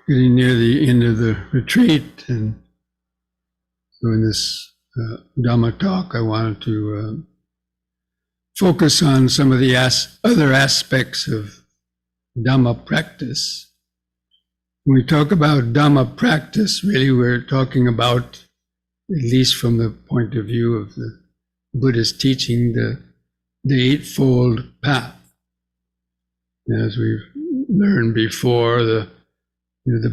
getting near the end of the retreat, and so in this Dhamma talk, I wanted to focus on some of the other aspects of Dhamma practice. When we talk about Dhamma practice, really we're talking about, at least from the point of view of the Buddhist teaching, the Eightfold path. As we've learned before, the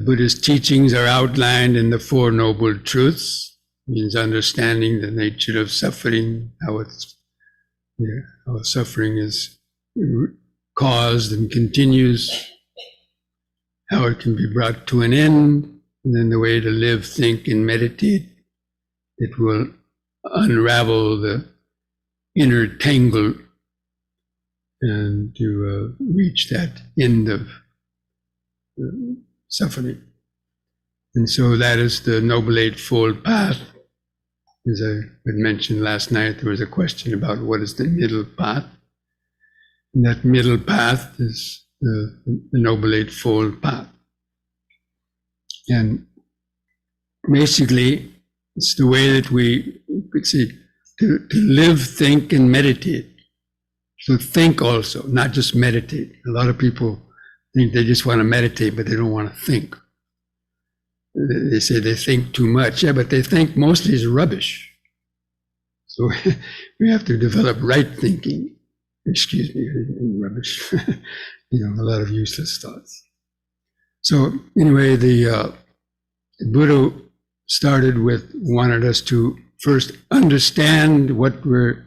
Buddhist teachings are outlined in the Four Noble Truths. It means understanding the nature of suffering, how suffering is caused and continues, how it can be brought to an end, and then the way to live, think, and meditate. It will unravel the inner tangle and to reach that end of suffering. And so that is the Noble Eightfold Path. As I had mentioned last night, there was a question about what is the middle path. And that middle path is the Noble Eightfold Path. And basically, it's the way that we could see to live, think, and meditate. So think also, not just meditate. A lot of people think they just want to meditate, but they don't want to think. They say they think too much. Yeah, but they think mostly is rubbish. So we have to develop right thinking. Excuse me, rubbish. A lot of useless thoughts. So anyway, the Buddha wanted us to first understand what we're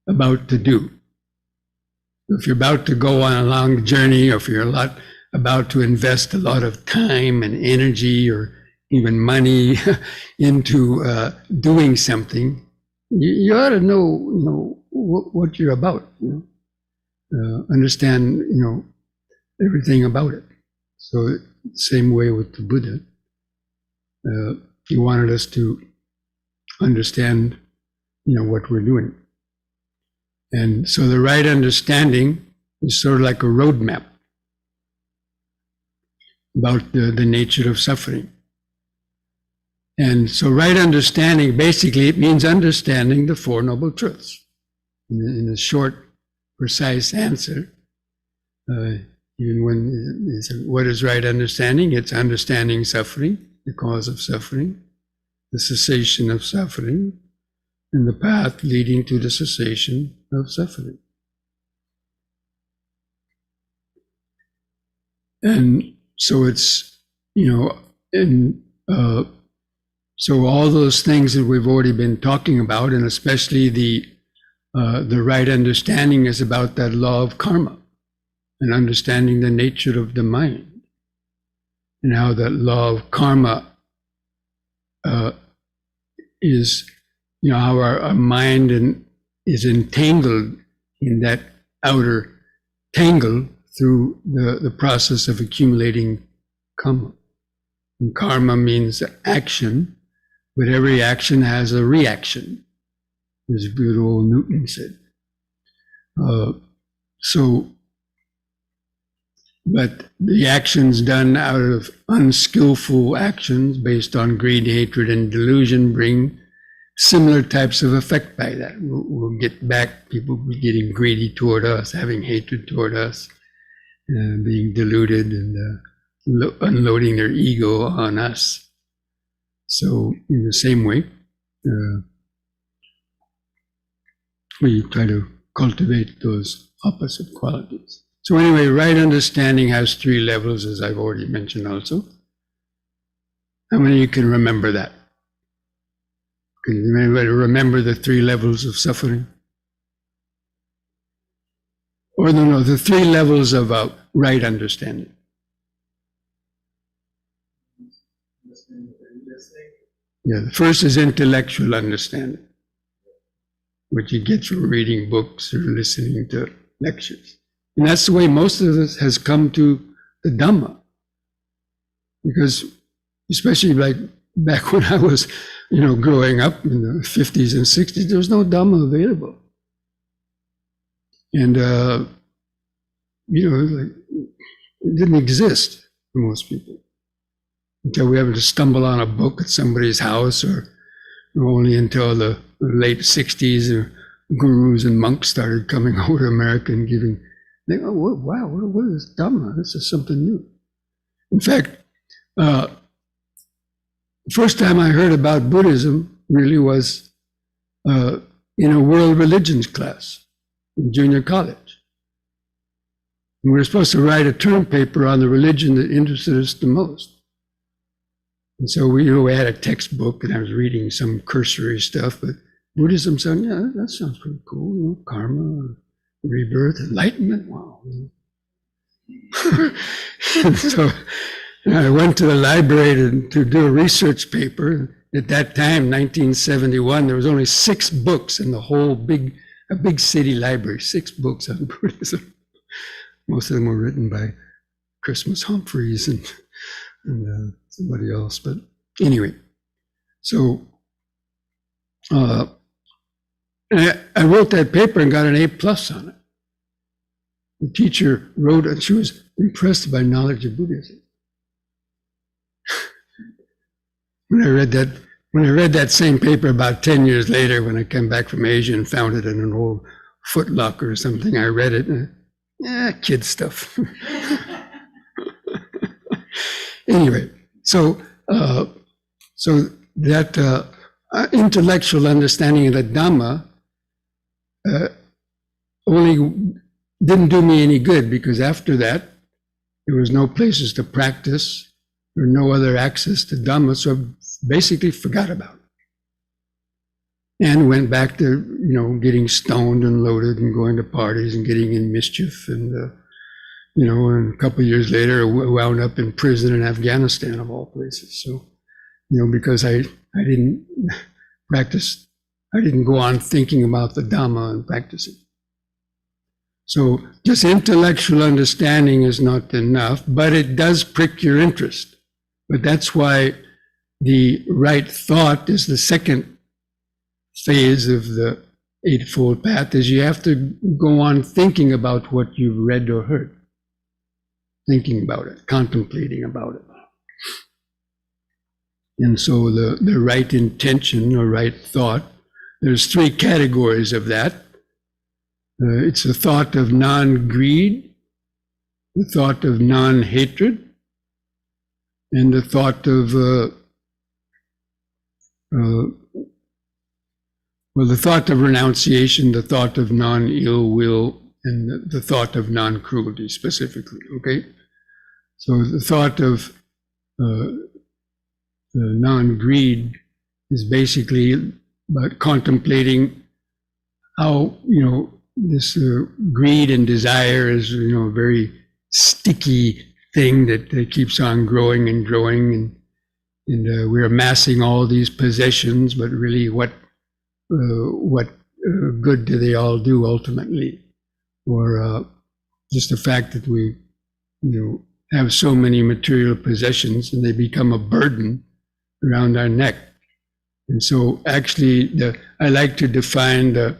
about to do. If you're about to go on a long journey, or if you're about to invest a lot of time and energy or even money into doing something, you ought to know what you're about. Understand everything about it. So same way with the Buddha, he wanted us to understand what we're doing. And so the right understanding is sort of like a roadmap about the nature of suffering. And so right understanding, basically, it means understanding the Four Noble Truths. In a short, precise answer, even when they say, what is right understanding? It's understanding suffering, the cause of suffering, the cessation of suffering, and the path leading to the cessation of suffering. And so it's, so all those things that we've already been talking about, and especially the right understanding is about that law of karma and understanding the nature of the mind and how that law of karma is, how our mind is entangled in that outer tangle through the process of accumulating karma. And karma means action, but every action has a reaction, as good old Newton said. But the actions done out of unskillful actions based on greed, hatred, and delusion bring similar types of effect by that. We'll get back, people will be getting greedy toward us, having hatred toward us, being deluded and unloading their ego on us. So in the same way, we try to cultivate those opposite qualities. So anyway, right understanding has 3 levels, as I've already mentioned also. How many of you can remember that? Can anybody remember the 3 levels of suffering? Or no, the 3 levels of right understanding. Yeah, the first is intellectual understanding, which you get from reading books or listening to lectures. And that's the way most of us has come to the Dhamma. Because especially like back when I was, growing up in the 50s and 60s, there was no Dhamma available. And, it didn't exist for most people. until we ever stumble on a book at somebody's house, or only until the late 60s, gurus and monks started coming over to America and giving, wow, what is Dhamma? This is something new. In fact, the first time I heard about Buddhism really was in a world religions class in junior college. And we were supposed to write a term paper on the religion that interested us the most. And so we had a textbook, and I was reading some cursory stuff, but Buddhism said, yeah, that sounds pretty cool. Karma, rebirth, enlightenment, wow. And so I went to the library to do a research paper. At that time, 1971, there was only 6 books in the whole big city library, 6 books on Buddhism. Most of them were written by Christmas Humphreys and somebody else. But anyway, so I wrote that paper and got an A+ on it. The teacher wrote it, and she was impressed by knowledge of Buddhism. When I read that same paper about 10 years later, when I came back from Asia and found it in an old Foot Locker or something, I read it, and kid stuff. Anyway, so that intellectual understanding of the Dhamma only didn't do me any good, because after that, there was no places to practice, there was no other access to Dhamma, so I basically forgot about it. And went back to, getting stoned and loaded and going to parties and getting in mischief. And, and a couple of years later, I wound up in prison in Afghanistan, of all places. So, because I didn't practice, I didn't go on thinking about the Dhamma and practicing. So just intellectual understanding is not enough, but it does prick your interest. But that's why the right thought is the second phase of the Eightfold Path, is you have to go on thinking about what you've read or heard. Thinking about it, contemplating about it. And so the right intention or right thought, there's 3 categories of that. It's the thought of non-greed, the thought of non-hatred, and the thought of the thought of renunciation, the thought of non-ill will, and the thought of non-cruelty specifically, okay? So the thought of non-greed is basically about contemplating how, this greed and desire is, a very sticky thing that keeps on growing and growing, and we're amassing all these possessions, but really what good do they all do ultimately? Or just the fact that we, have so many material possessions and they become a burden around our neck. And so actually I like to define the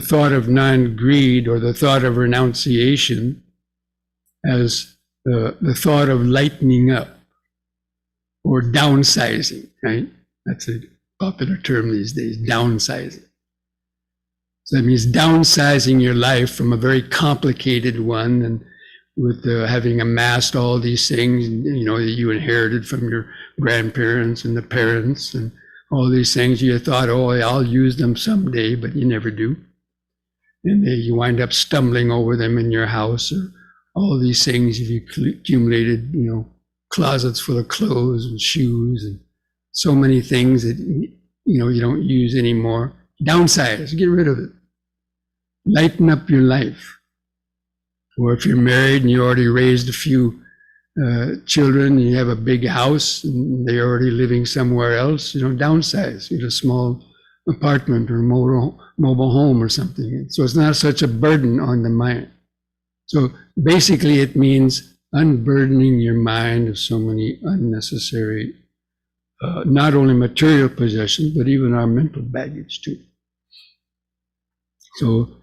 thought of non-greed or the thought of renunciation as the thought of lightening up or downsizing, right? That's a popular term these days, downsizing. So that means downsizing your life from a very complicated one, and with having amassed all these things, that you inherited from your grandparents and the parents and all these things, you thought, I'll use them someday, but you never do. And you wind up stumbling over them in your house, or all these things you've accumulated, closets full of clothes and shoes and so many things that, you don't use anymore. Downsize, get rid of it. Lighten up your life. Or if you're married and you already raised a few children, you have a big house and they're already living somewhere else, downsize, get a small apartment or mobile home or something. So it's not such a burden on the mind. So basically it means unburdening your mind of so many unnecessary, not only material possessions, but even our mental baggage too. So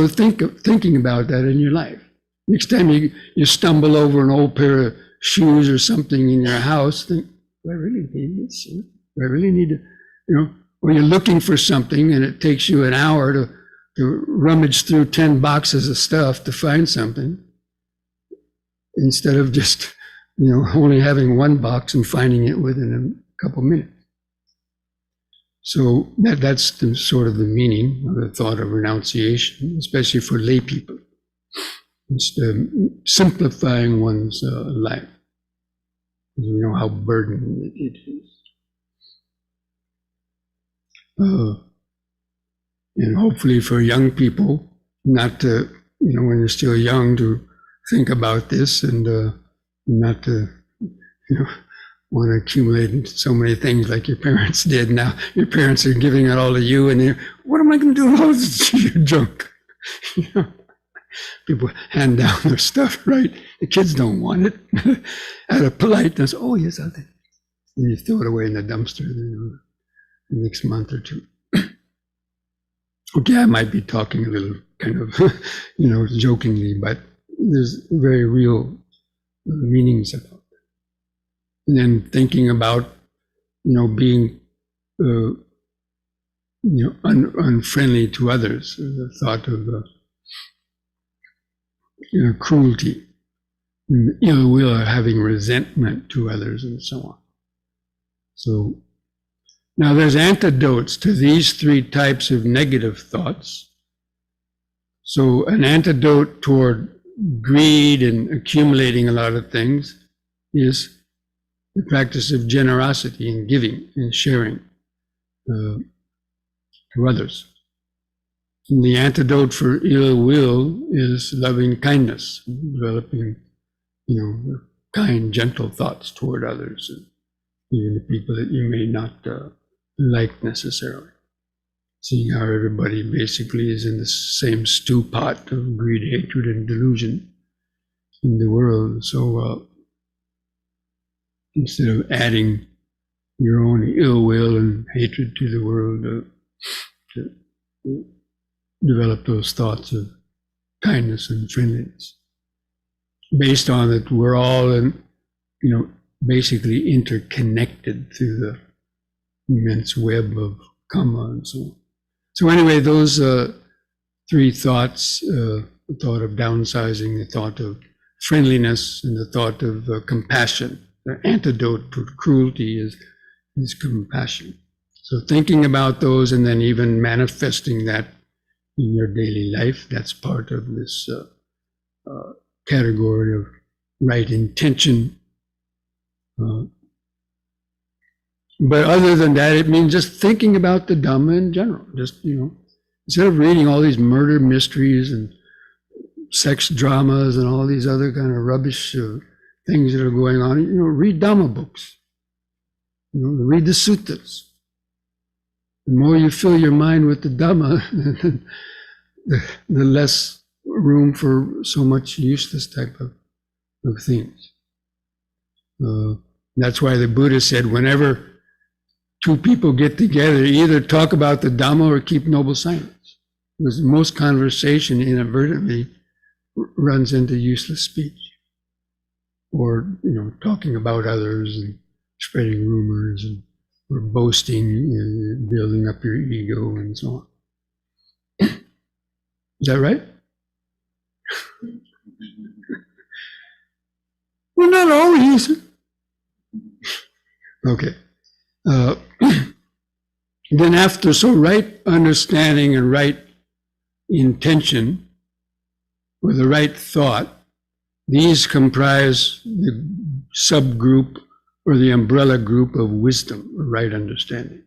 thinking about that in your life. Next time you stumble over an old pair of shoes or something in your house, think, do I really need this? Do I really need to, or you're looking for something and it takes you an hour to rummage through 10 boxes of stuff to find something, instead of just, only having one box and finding it within a couple minutes. So that's the sort of the meaning of the thought of renunciation, especially for lay people. It's simplifying one's life. You know how burdened it is. And hopefully for young people, not to, when you're still young, to think about this and not to, want to accumulate so many things like your parents did. Now your parents are giving it all to you, and what am I going to do with all this junk? People hand down their stuff, right? The kids don't want it. Out of politeness, oh yes, I'll take it. And you throw it away in the dumpster the next month or two. Okay, I might be talking a little kind of, jokingly, but there's very real meanings about it. And then thinking about, being, unfriendly to others, the thought of, cruelty, and ill will, or having resentment to others, and so on. So now there's antidotes to these three types of negative thoughts. So an antidote toward greed and accumulating a lot of things is the practice of generosity and giving and sharing to others. And the antidote for ill will is loving kindness, developing, kind, gentle thoughts toward others, and even the people that you may not like necessarily. Seeing how everybody basically is in the same stew pot of greed, hatred, and delusion in the world. So instead of adding your own ill will and hatred to the world, to develop those thoughts of kindness and friendliness, based on that we're all basically interconnected through the immense web of karma and so on. So anyway, those three thoughts, the thought of downsizing, the thought of friendliness, and the thought of compassion. The antidote to cruelty is compassion. So thinking about those and then even manifesting that in your daily life, that's part of this category of right intention. But other than that, it means just thinking about the Dhamma in general. Just, instead of reading all these murder mysteries and sex dramas and all these other kind of rubbish things that are going on, read Dhamma books. Read the suttas. The more you fill your mind with the Dhamma, the less room for so much useless type of things. That's why the Buddha said, whenever two people get together, either talk about the Dhamma or keep noble silence. Because most conversation inadvertently runs into useless speech. Or, talking about others and spreading rumors or boasting, building up your ego and so on. Is that right? Well, not always. Okay. Then after, so right understanding and right intention, or the right thought, these comprise the subgroup or the umbrella group of wisdom, or right understanding.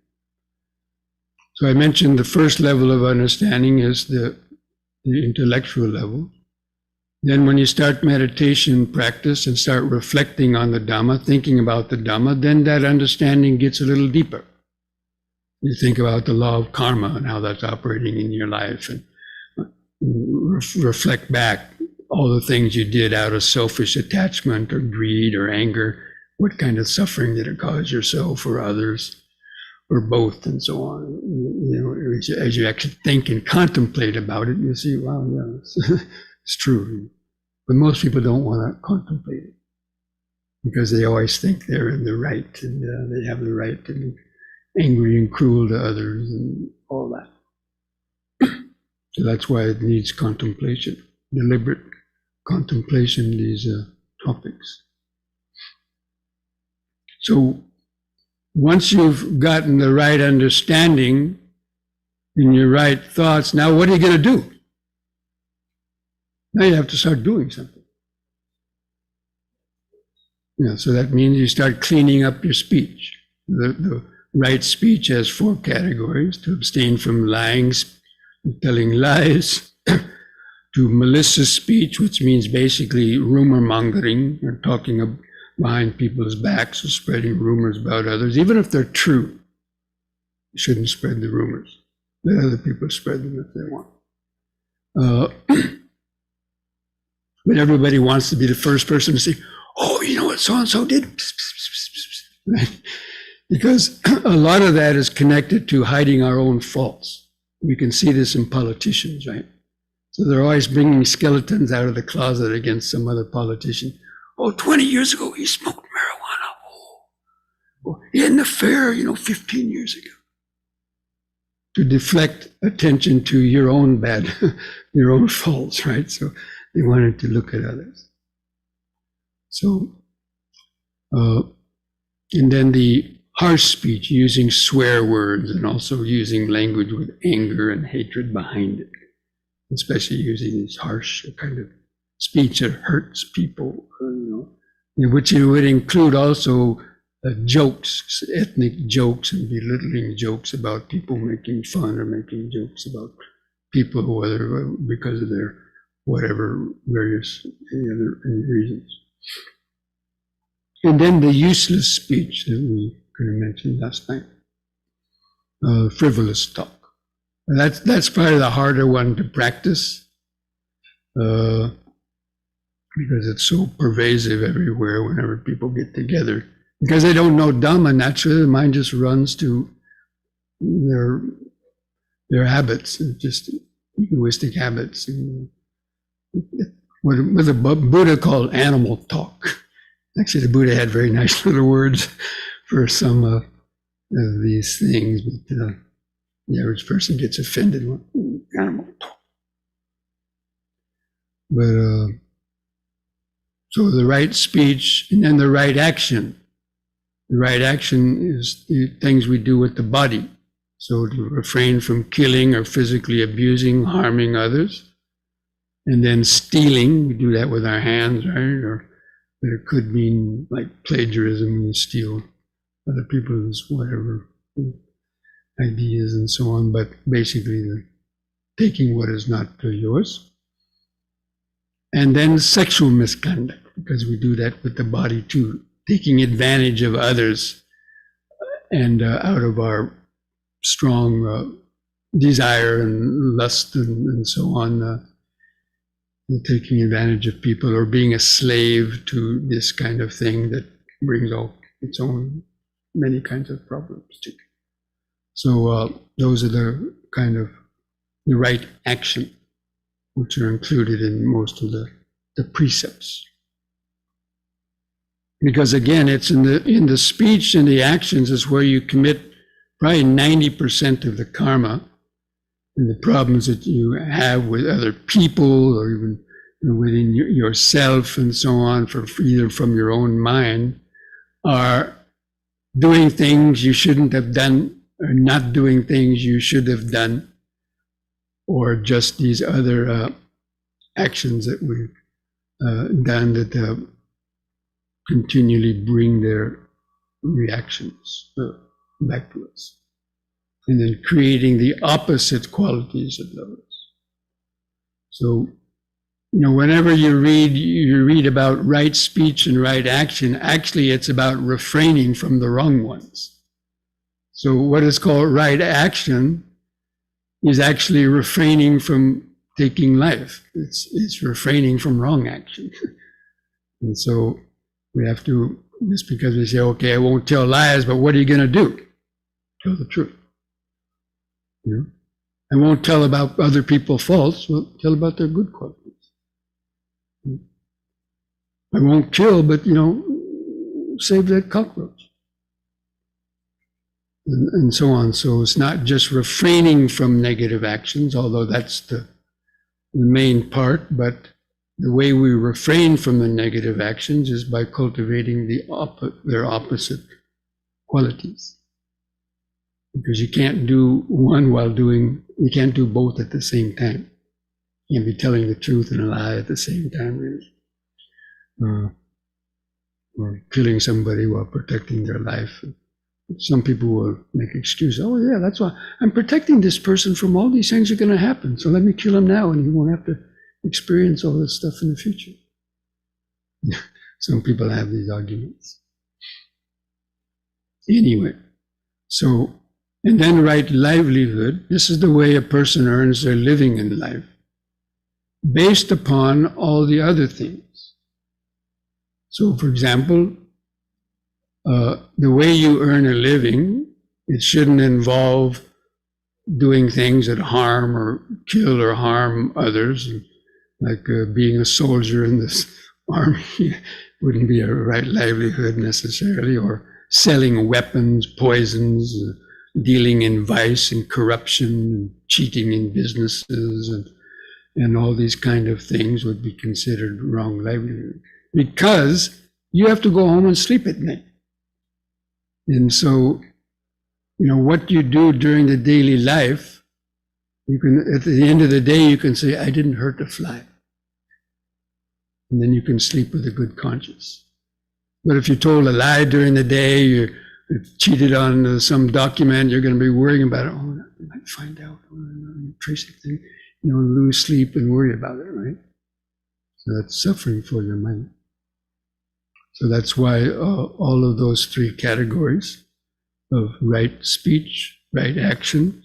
So I mentioned the first level of understanding is the intellectual level. Then when you start meditation practice and start reflecting on the Dhamma, thinking about the Dhamma, then that understanding gets a little deeper. You think about the law of karma and how that's operating in your life, and reflect back all the things you did out of selfish attachment or greed or anger. What kind of suffering did it cause yourself or others, or both, and so on. As you actually think and contemplate about it, you see, wow, yeah, it's true. But most people don't want to contemplate it. because they always think they're in the right, and they have the right to be angry and cruel to others and all that. So that's why it needs contemplation, deliberate contemplation, these topics. So once you've gotten the right understanding and your right thoughts, now what are you going to do? Now you have to start doing something. Yeah, so that means you start cleaning up your speech. The right speech has 4 categories: to abstain from lying, telling lies, to malicious speech, which means basically rumor mongering, or talking behind people's backs or spreading rumors about others, even if they're true. You shouldn't spread the rumors. Let other people spread them if they want. But everybody wants to be the first person to say, oh, you know what so-and-so did? Right? Because a lot of that is connected to hiding our own faults. We can see this in politicians, right? So they're always bringing skeletons out of the closet against some other politician. Oh, 20 years ago, he smoked marijuana. Oh, he had an affair, 15 years ago. To deflect attention to your own your own faults, right? So they wanted to look at others. So, and then the harsh speech, using swear words and also using language with anger and hatred behind it, especially using this harsh kind of speech that hurts people, which would include also jokes, ethnic jokes and belittling jokes about people, making fun or making jokes about people, whether because of their whatever various any reasons. And then the useless speech that we kind of mentioned last night, frivolous talk. That's probably the harder one to practice, because it's so pervasive everywhere whenever people get together. Because they don't know Dhamma, naturally the mind just runs to their habits, just egoistic habits, and what the Buddha called animal talk. Actually, the Buddha had very nice little words for some of these things, but the average person gets offended with animal talk. But so the right speech and then the right action. The right action is the things we do with the body. So to refrain from killing or physically abusing, harming others. And then stealing, we do that with our hands, right? Or it could mean like plagiarism, and steal other people's whatever ideas and so on, but basically taking what is not yours. And then sexual misconduct, because we do that with the body too, taking advantage of others and out of our strong desire and lust and so on, taking advantage of people or being a slave to this kind of thing that brings all its own many kinds of problems too. So those are the kind of the right action, which are included in most of the precepts. Because again, it's in the speech and the actions is where you commit probably 90% of the karma and the problems that you have with other people or even within yourself and so on, either from your own mind, are doing things you shouldn't have done or not doing things you should have done, or just these other actions that we've done that continually bring their reactions back to us. And then creating the opposite qualities of those. So, whenever you read about right speech and right action, actually it's about refraining from the wrong ones. So what is called right action is actually refraining from taking life. It's refraining from wrong action. And so we have to, just because we say, okay, I won't tell lies, but what are you going to do? Tell the truth. I won't tell about other people's faults, well, tell about their good qualities. I won't kill, but save that cockroach. And so on. So it's not just refraining from negative actions, although that's the main part, but the way we refrain from the negative actions is by cultivating their opposite qualities. Because you can't do one you can't do both at the same time. You can't be telling the truth and a lie at the same time, really. Or killing somebody while protecting their life. Some people will make excuses. Oh yeah, that's why I'm protecting this person from all these things that are going to happen. So let me kill him now and he won't have to experience all this stuff in the future. Some people have these arguments. Anyway, so, and then right livelihood. This is the way a person earns their living in life, based upon all the other things. So for example, the way you earn a living, it shouldn't involve doing things that harm or kill or harm others, like being a soldier in this army wouldn't be a right livelihood necessarily, or selling weapons, poisons, dealing in vice and corruption, and cheating in businesses, and all these kind of things would be considered wrong livelihood, because you have to go home and sleep at night. And so, what you do during the daily life, you can, at the end of the day, you can say, I didn't hurt a fly. And then you can sleep with a good conscience. But if you told a lie during the day, you cheated on some document, you're going to be worrying about it. Oh, I might find out. Trace it, thing. Lose sleep and worry about it, right? So that's suffering for your mind. So that's why all of those three categories of right speech, right action,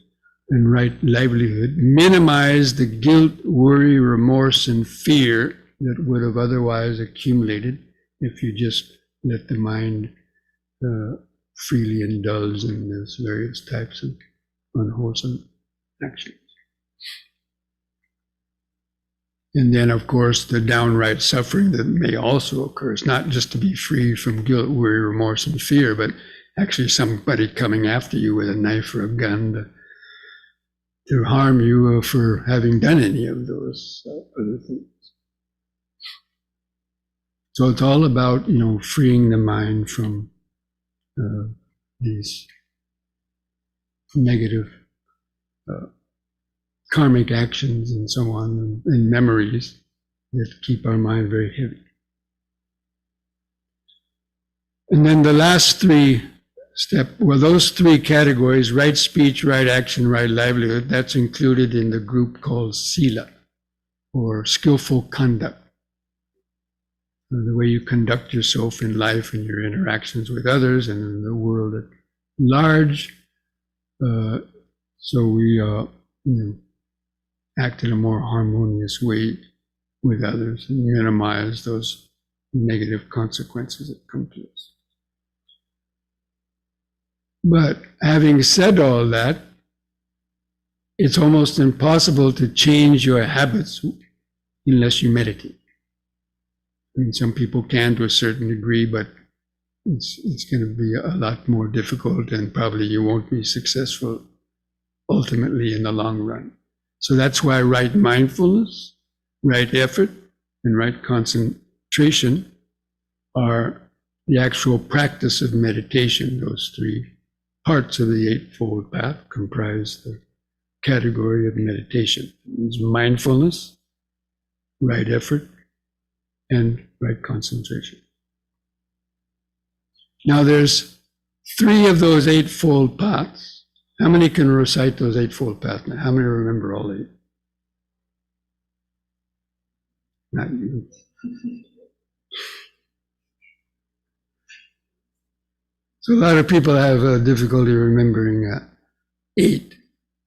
and right livelihood minimize the guilt, worry, remorse, and fear that would have otherwise accumulated if you just let the mind freely indulge in those various types of unwholesome actions. And then, of course, the downright suffering that may also occur. It's not just to be free from guilt, worry, remorse, and fear, but actually somebody coming after you with a knife or a gun to harm you for having done any of those other things. So it's all about, freeing the mind from these negative karmic actions and so on, and memories that keep our mind very heavy. And then the last those three categories, right speech, right action, right livelihood, that's included in the group called Sila, or Skillful Conduct. The way you conduct yourself in life and your interactions with others and in the world at large. So we act in a more harmonious way with others and minimize those negative consequences that come to us. But having said all that, it's almost impossible to change your habits unless you meditate. Some people can to a certain degree, but it's going to be a lot more difficult, and probably you won't be successful ultimately in the long run. So that's why right mindfulness, right effort, and right concentration are the actual practice of meditation. Those three parts of the Eightfold Path comprise the category of meditation. It's mindfulness, right effort, and right concentration. Now there's three of those Eightfold Paths. How many can recite those Eightfold Paths now? How many remember all eight? Not you. So a lot of people have difficulty remembering 8.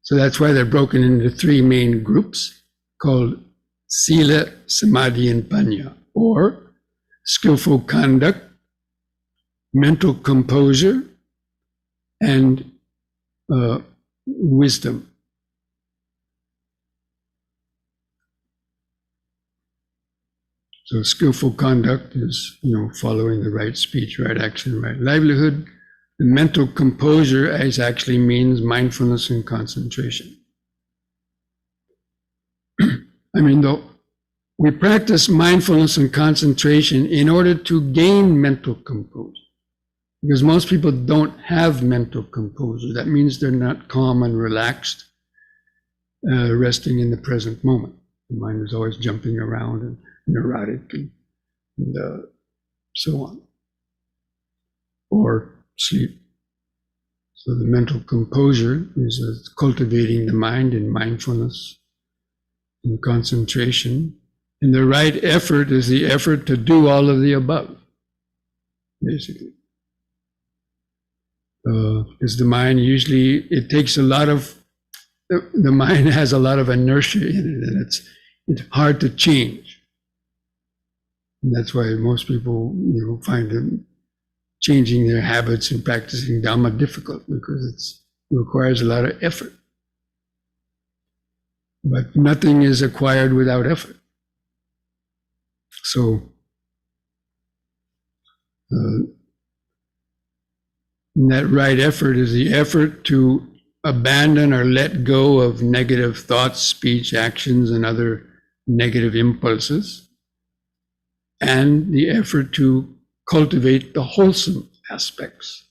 So that's why they're broken into 3 main groups called Sila, Samadhi, and Panya, or skillful conduct, mental composure, and wisdom. So skillful conduct is, following the right speech, right action, right livelihood. The mental composure actually means mindfulness and concentration. Though we practice mindfulness and concentration in order to gain mental composure. Because most people don't have mental composure. That means they're not calm and relaxed, resting in the present moment. The mind is always jumping around and neurotic and so on. Or sleep. So the mental composure is cultivating the mind in mindfulness and concentration. And the right effort is the effort to do all of the above, basically. Because the mind usually, the mind has a lot of inertia in it, and it's hard to change. And that's why most people, find them changing their habits and practicing Dhamma difficult, because it requires a lot of effort. But nothing is acquired without effort. So, that right effort is the effort to abandon or let go of negative thoughts, speech, actions, and other negative impulses, and the effort to cultivate the wholesome aspects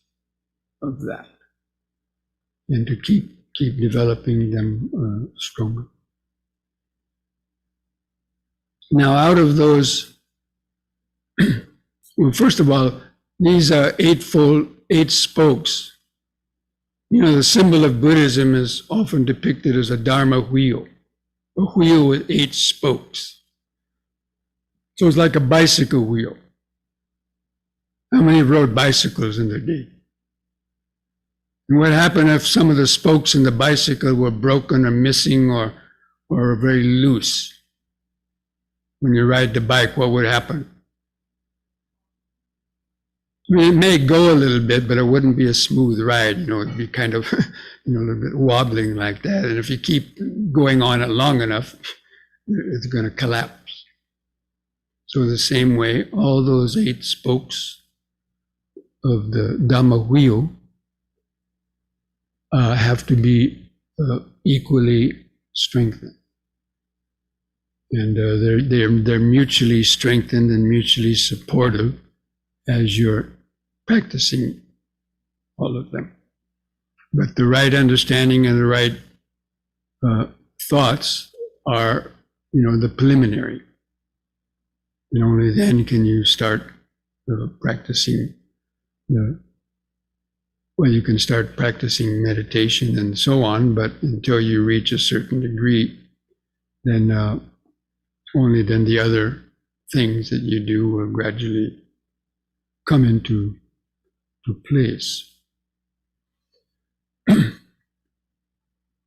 of that, and to keep developing them stronger. Now, out of those, well, first of all, these are eightfold, 8 spokes. The symbol of Buddhism is often depicted as a Dharma wheel, a wheel with 8 spokes. So it's like a bicycle wheel. How many rode bicycles in their day? And what happened if some of the spokes in the bicycle were broken or missing or very loose? When you ride the bike, what would happen? It may go a little bit, but it wouldn't be a smooth ride. It'd be kind of, a little bit wobbling like that. And if you keep going on it long enough, it's going to collapse. So the same way, all those 8 spokes of the Dhamma wheel have to be equally strengthened. And they're mutually strengthened and mutually supportive as you're practicing all of them. But the right understanding and the right thoughts are, the preliminary. And only then can you start practicing you can start practicing meditation and so on, but until you reach a certain degree, then only then the other things that you do will gradually come into place.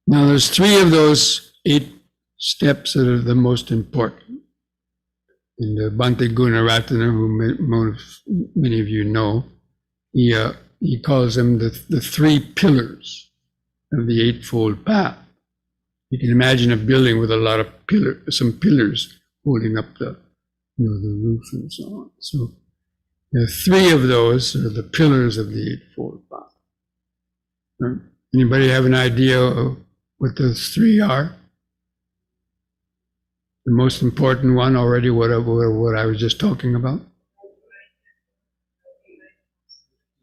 Now there's 3 of those 8 steps that are the most important. And Bhante Gunaratana, who many of you know, he calls them the 3 pillars of the Eightfold Path. You can imagine a building with a lot of some pillars holding up the roof and so on. So there are 3 of those are the pillars of the Eightfold Path. Anybody have an idea of what those 3 are? The most important one already, what I was just talking about?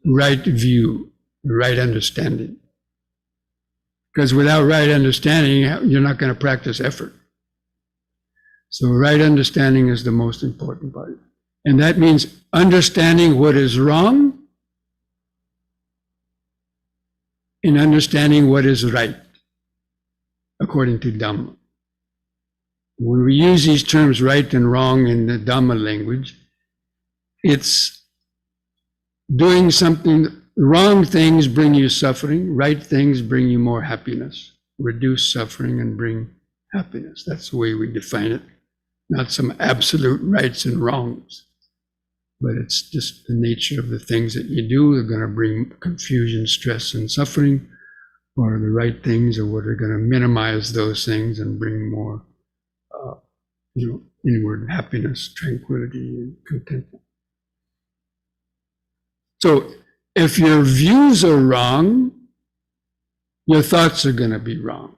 Right view, right understanding. Because without right understanding, you're not going to practice effort. So right understanding is the most important part. And that means understanding what is wrong and understanding what is right, according to Dhamma. When we use these terms right and wrong in the Dhamma language, it's doing something. Wrong things bring you suffering, right things bring you more happiness, reduce suffering and bring happiness. That's the way we define it. Not some absolute rights and wrongs, but it's just the nature of the things that you do are going to bring confusion, stress, and suffering, or the right things are what are going to minimize those things and bring more inward happiness, tranquility, and contentment. So if your views are wrong, your thoughts are going to be wrong.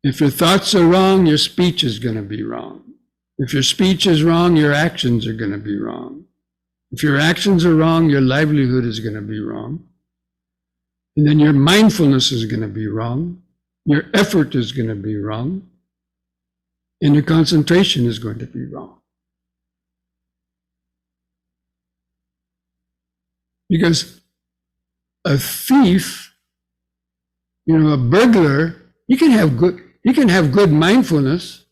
If your thoughts are wrong, your speech is going to be wrong. If your speech is wrong, your actions are going to be wrong. If your actions are wrong, your livelihood is going to be wrong. And then your mindfulness is going to be wrong. Your effort is going to be wrong. And your concentration is going to be wrong. Because a thief, a burglar, you can have good mindfulness.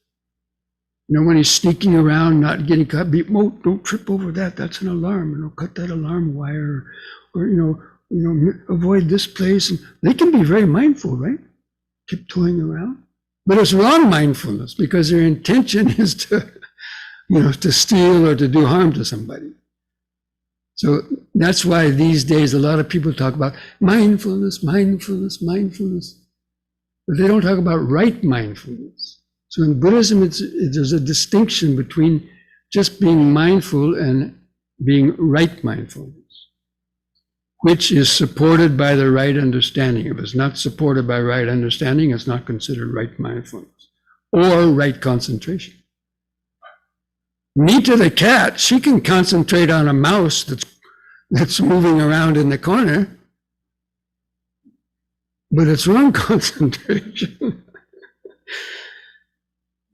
When he's sneaking around, not getting caught, don't trip over that. That's an alarm. Cut that alarm wire, or avoid this place. And they can be very mindful, right? Tiptoeing around, but it's wrong mindfulness because their intention is to steal or to do harm to somebody. So that's why these days a lot of people talk about mindfulness, mindfulness, mindfulness, but they don't talk about right mindfulness. So in Buddhism, there's a distinction between just being mindful and being right mindfulness, which is supported by the right understanding. If it's not supported by right understanding, it's not considered right mindfulness or right concentration. Nita the cat, she can concentrate on a mouse that's moving around in the corner, but it's wrong concentration.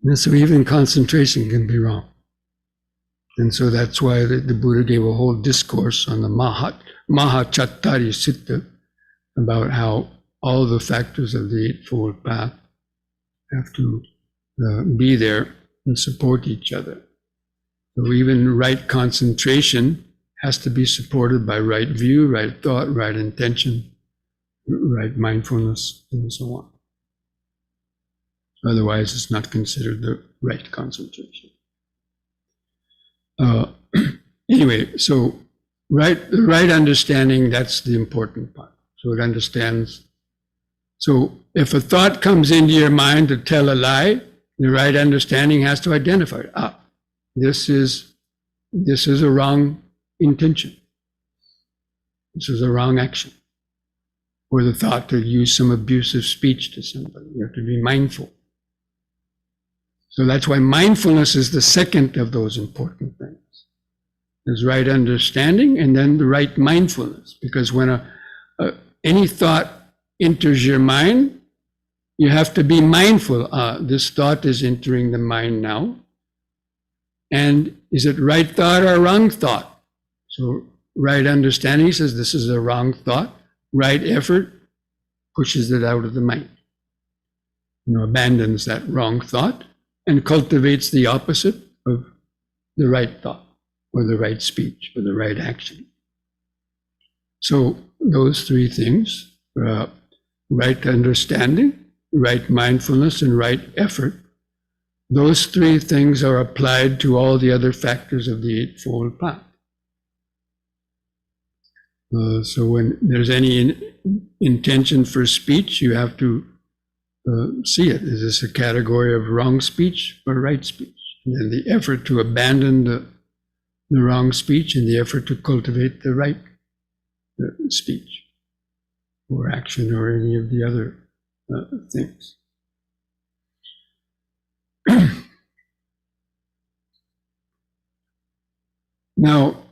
And so even concentration can be wrong. And so that's why the Buddha gave a whole discourse on the Mahachattari Siddha about how all the factors of the Eightfold Path have to be there and support each other. So even right concentration has to be supported by right view, right thought, right intention, right mindfulness, and so on. Otherwise, it's not considered the right concentration. Anyway, so the right understanding, that's the important part. So it understands. So if a thought comes into your mind to tell a lie, the right understanding has to identify it. This is a wrong intention. This is a wrong action. Or the thought to use some abusive speech to somebody. You have to be mindful. So that's why mindfulness is the second of those important things. There's right understanding and then the right mindfulness. Because when any thought enters your mind, you have to be mindful. This thought is entering the mind now. And is it right thought or wrong thought? So right understanding says this is a wrong thought. Right effort pushes it out of the mind. Abandons that wrong thought and cultivates the opposite of the right thought or the right speech or the right action. So those three things, right understanding, right mindfulness, and right effort, those three things are applied to all the other factors of the Eightfold Path. So when there's any intention for speech, you have to see it. Is this a category of wrong speech or right speech? And then the effort to abandon the wrong speech and the effort to cultivate the right speech or action or any of the other things. Now,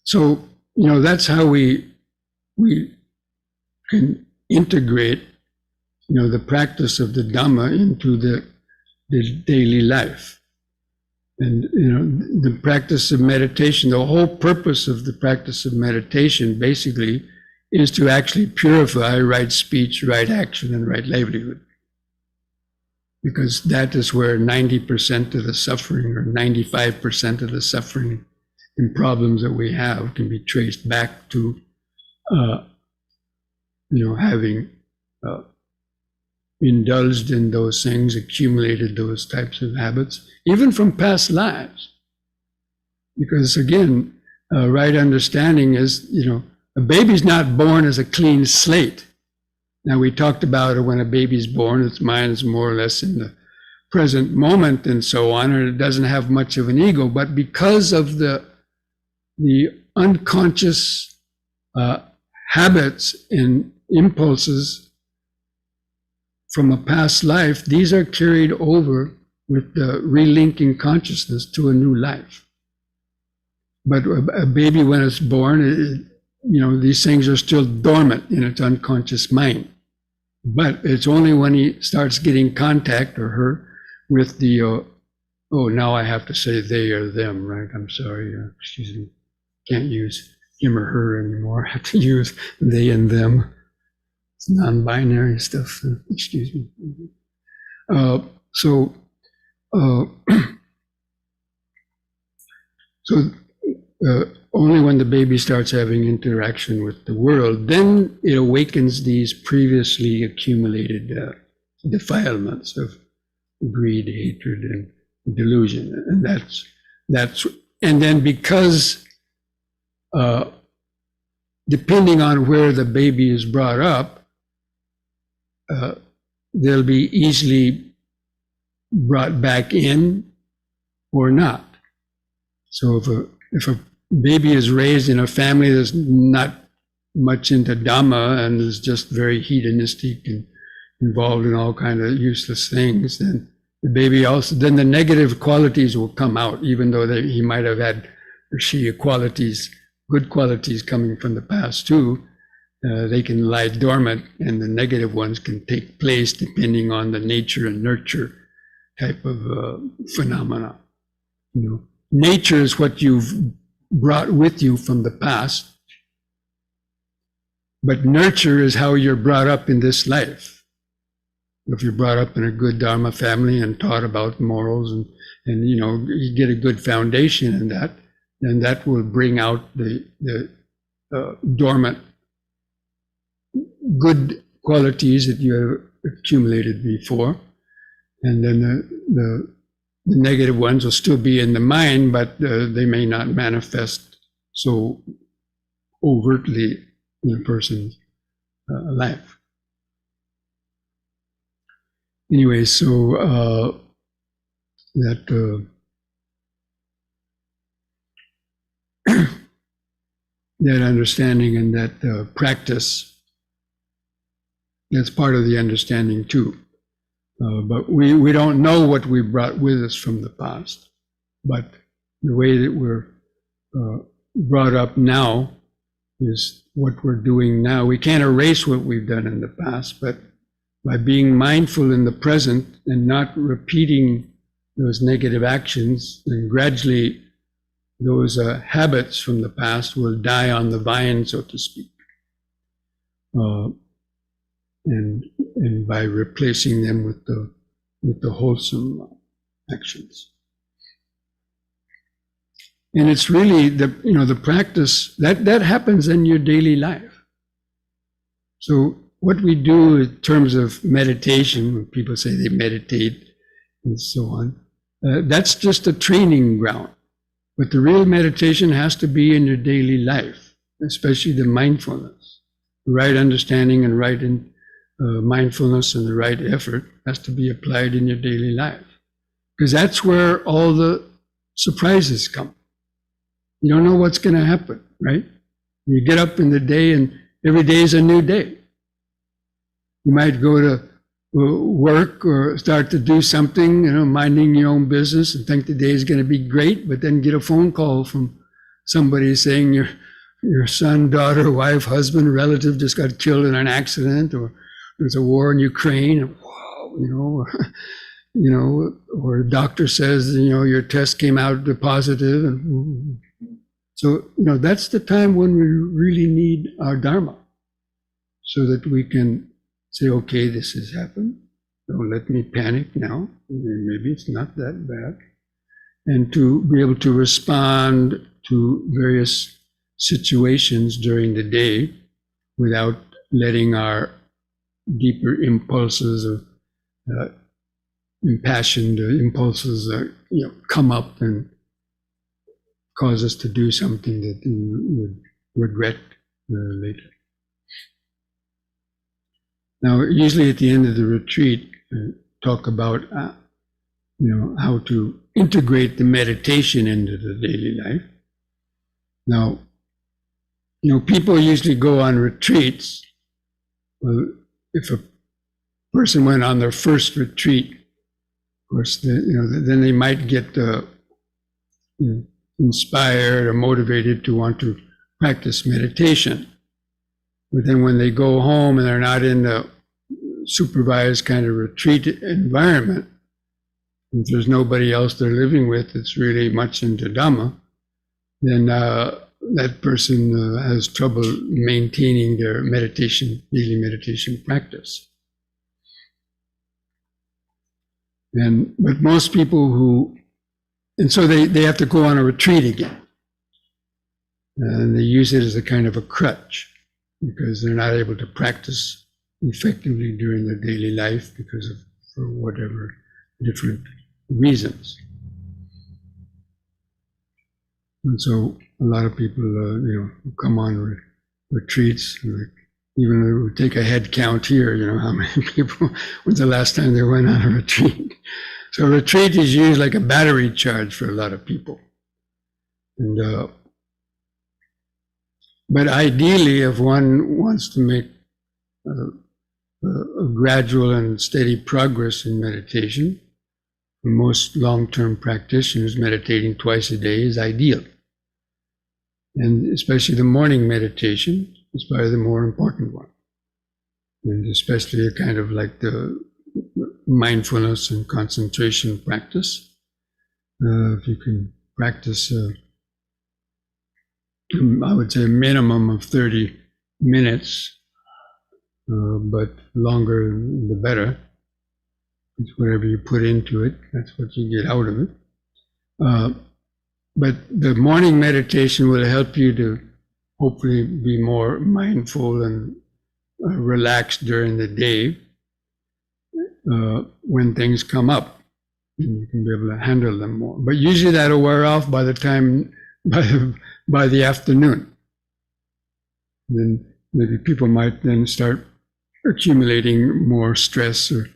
so that's how we can integrate the practice of the Dhamma into the daily life. And the practice of meditation, the whole purpose of the practice of meditation basically is to actually purify right speech, right action, and right livelihood. Because that is where 90% of the suffering or 95% of the suffering and problems that we have can be traced back to having indulged in those things, accumulated those types of habits, even from past lives. Because again, right understanding is, a baby's not born as a clean slate. Now we talked about when a baby's born, its mind is more or less in the present moment and so on, or it doesn't have much of an ego, but because of the unconscious habits and impulses from a past life, these are carried over with the relinking consciousness to a new life. But a baby, when it's born, these things are still dormant in its unconscious mind. But it's only when he starts getting contact, or her, with the, now I have to say they or them, right? I'm sorry, excuse me. Can't use him or her anymore. I have to use they and them. It's non-binary stuff, excuse me. So only when the baby starts having interaction with the world, then it awakens these previously accumulated defilements of greed, hatred, and delusion. And and then because depending on where the baby is brought up, they'll be easily brought back in or not. So if a baby is raised in a family that's not much into Dhamma and is just very hedonistic and involved in all kinds of useless things, then the baby then the negative qualities will come out, even though he might have had, or she, qualities, good qualities coming from the past too. They can lie dormant, and the negative ones can take place depending on the nature and nurture type of phenomena. Nature is what you've brought with you from the past, but nurture is how you're brought up in this life. If you're brought up in a good Dharma family and taught about morals, and you get a good foundation in that, then that will bring out the dormant good qualities that you have accumulated before, and then the negative ones will still be in the mind, but they may not manifest so overtly in a person's life. Anyway, so that that understanding and that practice, that's part of the understanding too. But we don't know what we brought with us from the past. But the way that we're brought up now is what we're doing now. We can't erase what we've done in the past, but by being mindful in the present and not repeating those negative actions, then gradually those habits from the past will die on the vine, so to speak. And by replacing them with the wholesome actions. And it's really the practice that happens in your daily life. So what we do in terms of meditation, when people say they meditate and so on, that's just a training ground. But the real meditation has to be in your daily life, especially the mindfulness. The right understanding and right mindfulness and the right effort has to be applied in your daily life. Because that's where all the surprises come. You don't know what's going to happen, right? You get up in the day and every day is a new day. You might go to work or start to do something, minding your own business and think the day is going to be great, but then get a phone call from somebody saying your son, daughter, wife, husband, relative just got killed in an accident, or there's a war in Ukraine, and or a doctor says, your test came out positive. And so, that's the time when we really need our Dharma, so that we can say, okay, this has happened. Don't let me panic now. Maybe it's not that bad. And to be able to respond to various situations during the day without letting our deeper impulses or impassioned impulses come up and cause us to do something that we would regret later. Now, usually at the end of the retreat, talk about how to integrate the meditation into the daily life. Now, people usually go on retreats. Well, if a person went on their first retreat, of course, then they might get inspired or motivated to want to practice meditation. But then when they go home and they're not in the supervised kind of retreat environment, if there's nobody else they're living with that's really much into Dhamma, then that person has trouble maintaining their daily meditation practice. But most people and so they have to go on a retreat again. And they use it as a kind of a crutch because they're not able to practice effectively during their daily life for whatever different reasons. And so a lot of people, come on retreats. Even we take a head count here, how many people, when's the last time they went on a retreat? So a retreat is used like a battery charge for a lot of people. And but ideally, if one wants to make a gradual and steady progress in meditation, for most long-term practitioners, meditating twice a day is ideal. And especially the morning meditation is probably the more important one. And especially a kind of like the mindfulness and concentration practice. If you can practice, I would say a minimum of 30 minutes, but longer the better. It's whatever you put into it, that's what you get out of it. But the morning meditation will help you to hopefully be more mindful and relaxed during the day when things come up. And you can be able to handle them more. But usually that'll wear off by the afternoon. Then maybe people might then start accumulating more stress or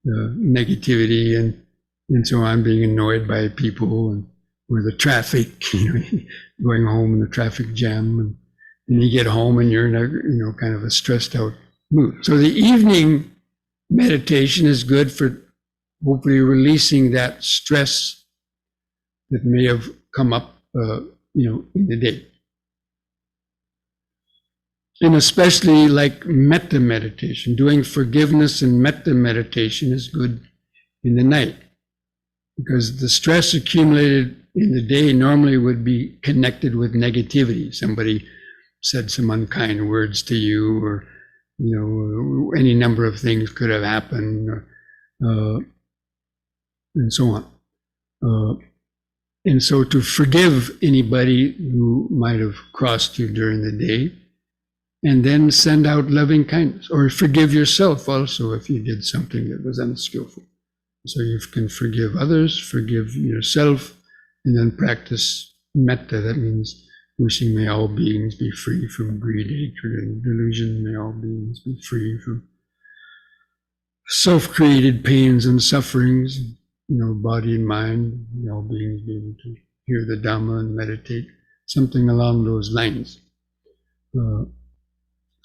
negativity and so on, being annoyed by people or the traffic, going home in the traffic jam, and you get home and you're in a kind of a stressed out mood. So the evening meditation is good for hopefully releasing that stress that may have come up, in the day. And especially like metta meditation, doing forgiveness and metta meditation is good in the night, because the stress accumulated in the day normally would be connected with negativity. Somebody said some unkind words to you, or any number of things could have happened, and so on. And so to forgive anybody who might have crossed you during the day, and then send out loving kindness, or forgive yourself also if you did something that was unskillful. So you can forgive others, forgive yourself, and then practice metta. That means wishing may all beings be free from greed, hatred, and delusion. May all beings be free from self-created pains and sufferings, body and mind. May all beings be able to hear the Dhamma and meditate, something along those lines.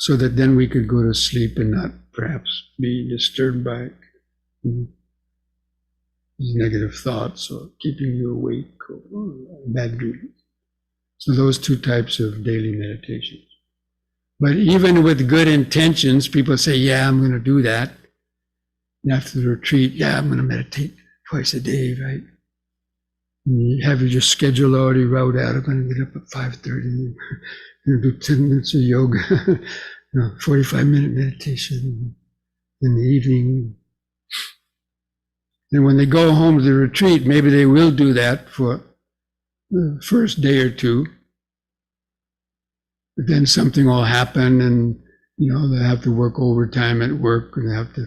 So that then we could go to sleep and not perhaps be disturbed by these negative thoughts or keeping you awake or bad dreams. So those two types of daily meditations. But even with good intentions, people say, yeah, I'm going to do that. And after the retreat, I'm going to meditate twice a day, right? And you have your schedule already wrote out. I'm going to get up at 5:30 and do 10 minutes of yoga, 45-minute meditation in the evening. And when they go home to the retreat, maybe they will do that for the first day or two. But then something will happen, and they have to work overtime at work, and they have to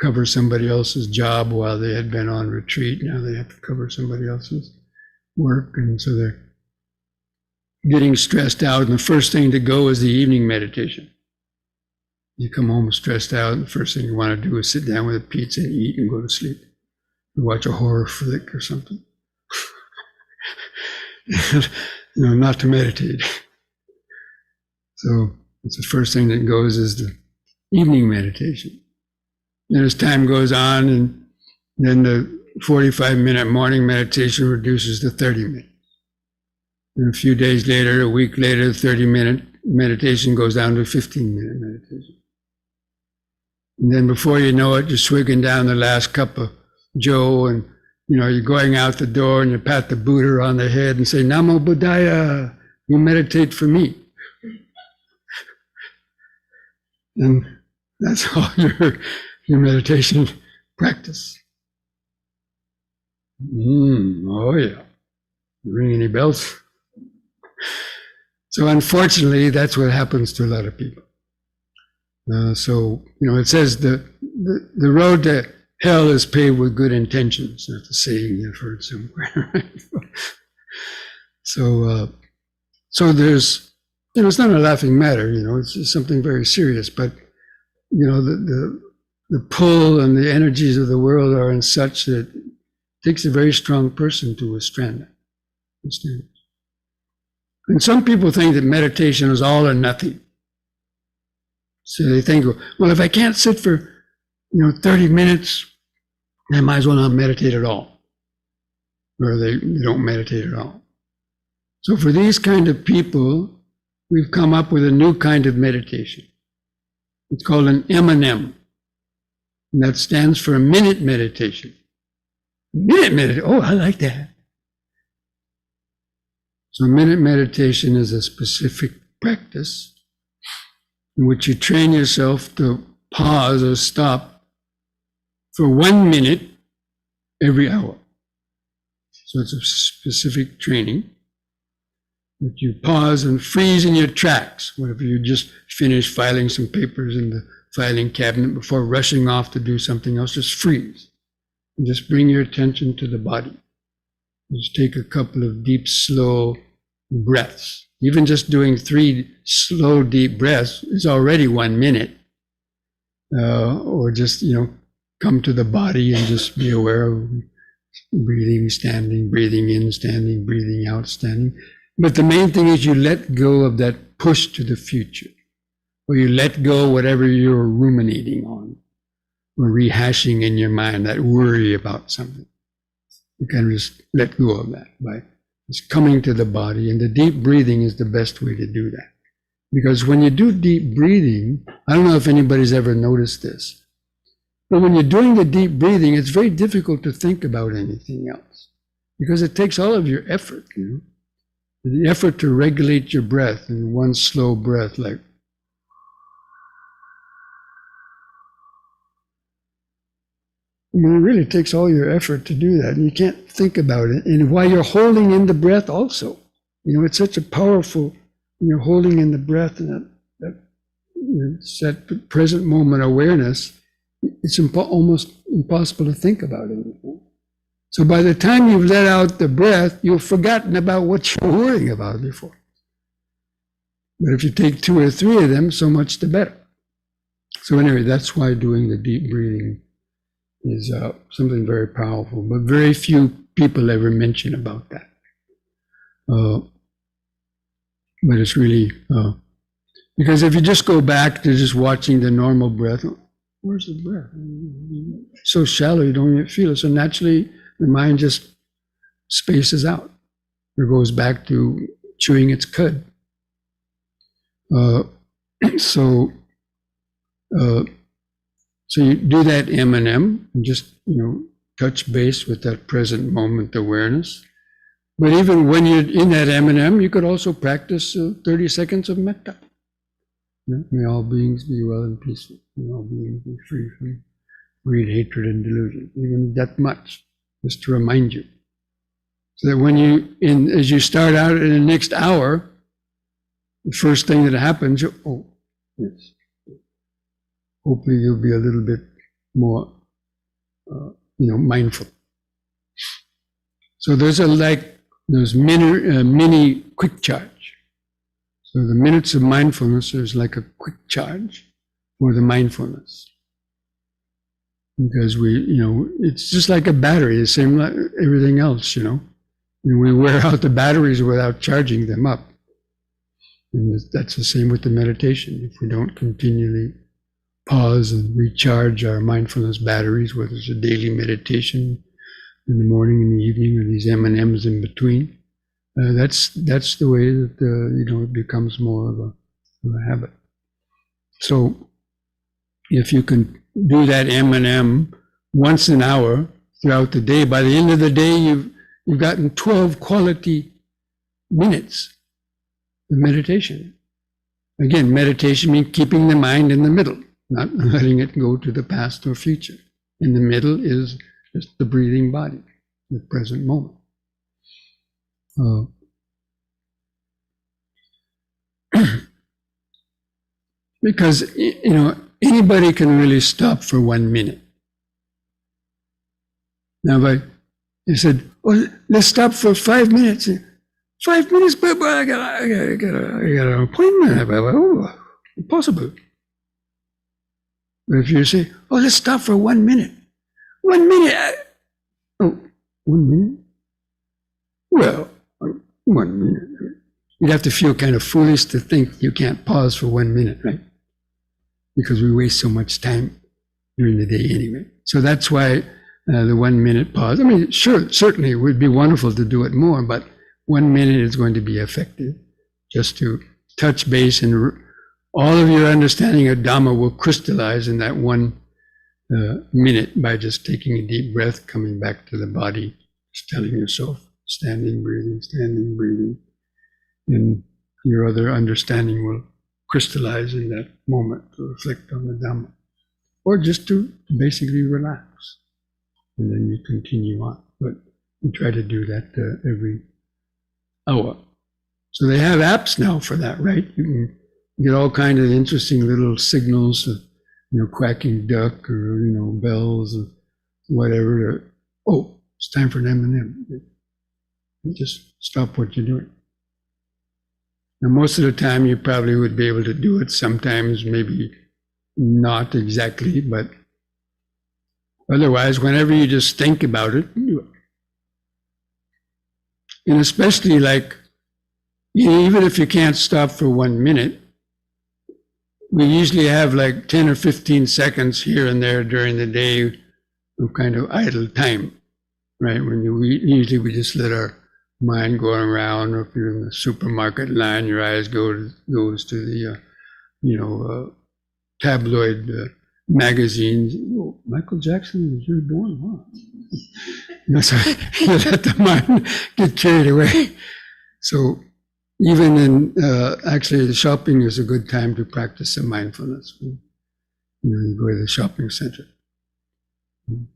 cover somebody else's job while they had been on retreat. Now they have to cover somebody else's work, and so they're getting stressed out. And the first thing to go is the evening meditation. You come home stressed out, and the first thing you want to do is sit down with a pizza and eat and go to sleep. watch a horror flick or something. Not to meditate. So it's the first thing that goes is the evening meditation. And as time goes on, and then the 45-minute morning meditation reduces to 30 minutes. And a few days later, a week later, 30-minute meditation goes down to 15-minute meditation. And then before you know it, you're swigging down the last cup of Joe, and you're going out the door and you pat the Buddha on the head and say, Namo Buddhaya, you meditate for me. And that's all your meditation practice. Oh yeah. Ring any bells? So unfortunately, that's what happens to a lot of people. It says the road to hell is paved with good intentions. That's a saying you've heard somewhere. Right? So there's, it's not a laughing matter. It's just something very serious. But the pull and the energies of the world are in such that it takes a very strong person to withstand that. And some people think that meditation is all or nothing. So they think, well, if I can't sit for 30 minutes, I might as well not meditate at all. Or they don't meditate at all. So for these kind of people, we've come up with a new kind of meditation. It's called an M&M. And that stands for a minute meditation. Minute meditation. Oh, I like that. So minute meditation is a specific practice in which you train yourself to pause or stop for 1 minute every hour. So it's a specific training that you pause and freeze in your tracks. Whenever you just finish filing some papers in the filing cabinet before rushing off to do something else, just freeze. And just bring your attention to the body. Just take a couple of deep, slow breaths. Even just doing 3 slow, deep breaths is already 1 minute. Or just, come to the body and just be aware of breathing, standing, breathing in, standing, breathing out, standing. But the main thing is you let go of that push to the future, or you let go whatever you're ruminating on, or rehashing in your mind, that worry about something. You can just let go of that by just coming to the body, and the deep breathing is the best way to do that. Because when you do deep breathing, I don't know if anybody's ever noticed this, but when you're doing the deep breathing, it's very difficult to think about anything else, because it takes all of your effort, the effort to regulate your breath in one slow breath, like it really takes all your effort to do that, and you can't think about it. And while you're holding in the breath also, it's such a powerful, you're holding in the breath, and that present moment awareness, it's almost impossible to think about anything. So by the time you've let out the breath, you've forgotten about what you were worrying about before. But if you take 2 or 3 of them, so much the better. So anyway, that's why doing the deep breathing is something very powerful, but very few people ever mention about that. But it's really, because if you just go back to just watching the normal breath, where's the breath? So shallow, you don't even feel it. So naturally, the mind just spaces out, or goes back to chewing its cud. So you do that M&M and just, touch base with that present moment awareness. But even when you're in that M&M, you could also practice 30 seconds of metta. May all beings be well and peaceful. May all beings be free from greed, hatred, and delusion. Even that much, just to remind you. So that as you start out in the next hour, the first thing that happens, yes. Hopefully you'll be a little bit more, mindful. So there's mini quick charge. So the minutes of mindfulness is like a quick charge for the mindfulness. because it's just like a battery, the same like everything else, And we wear out the batteries without charging them up. And that's the same with the meditation. If we don't continually pause and recharge our mindfulness batteries, whether it's a daily meditation in the morning and the evening, or these M&Ms in between, that's the way that it becomes more of a habit. So if you can do that M&M once an hour throughout the day, by the end of the day you've gotten 12 quality minutes of meditation. Again, meditation means keeping the mind in the middle, not letting it go to the past or future. In the middle is just the breathing body, the present moment. Because, anybody can really stop for 1 minute. Now, if I said, let's stop for 5 minutes. 5 minutes, but I got an appointment. Impossible. But if you say, let's stop for 1 minute. 1 minute. 1 minute? Well, 1 minute. You'd have to feel kind of foolish to think you can't pause for 1 minute, right? Because we waste so much time during the day anyway. So that's why the 1 minute pause. I mean, sure, certainly it would be wonderful to do it more, but 1 minute is going to be effective. Just to touch base, and all of your understanding of Dhamma will crystallize in that 1 minute by just taking a deep breath, coming back to the body, just telling yourself, standing, breathing, and your other understanding will crystallize in that moment to reflect on the Dhamma, or just to basically relax, and then you continue on. But you try to do that every hour. So they have apps now for that, right? You can get all kinds of interesting little signals of, quacking duck, or bells or whatever. It's time for an M&M. You just stop what you're doing. Now, most of the time, you probably would be able to do it. Sometimes, maybe not exactly, but otherwise, whenever you just think about it, do it. And especially even if you can't stop for 1 minute, we usually have 10 or 15 seconds here and there during the day of kind of idle time, right? Usually we just let our mind go around, or if you're in the supermarket line, your eyes goes to the tabloid magazines. Michael Jackson was reborn. Wow. So you let the mind get carried away. So even in actually, the shopping is a good time to practice some mindfulness. You go to the shopping center. And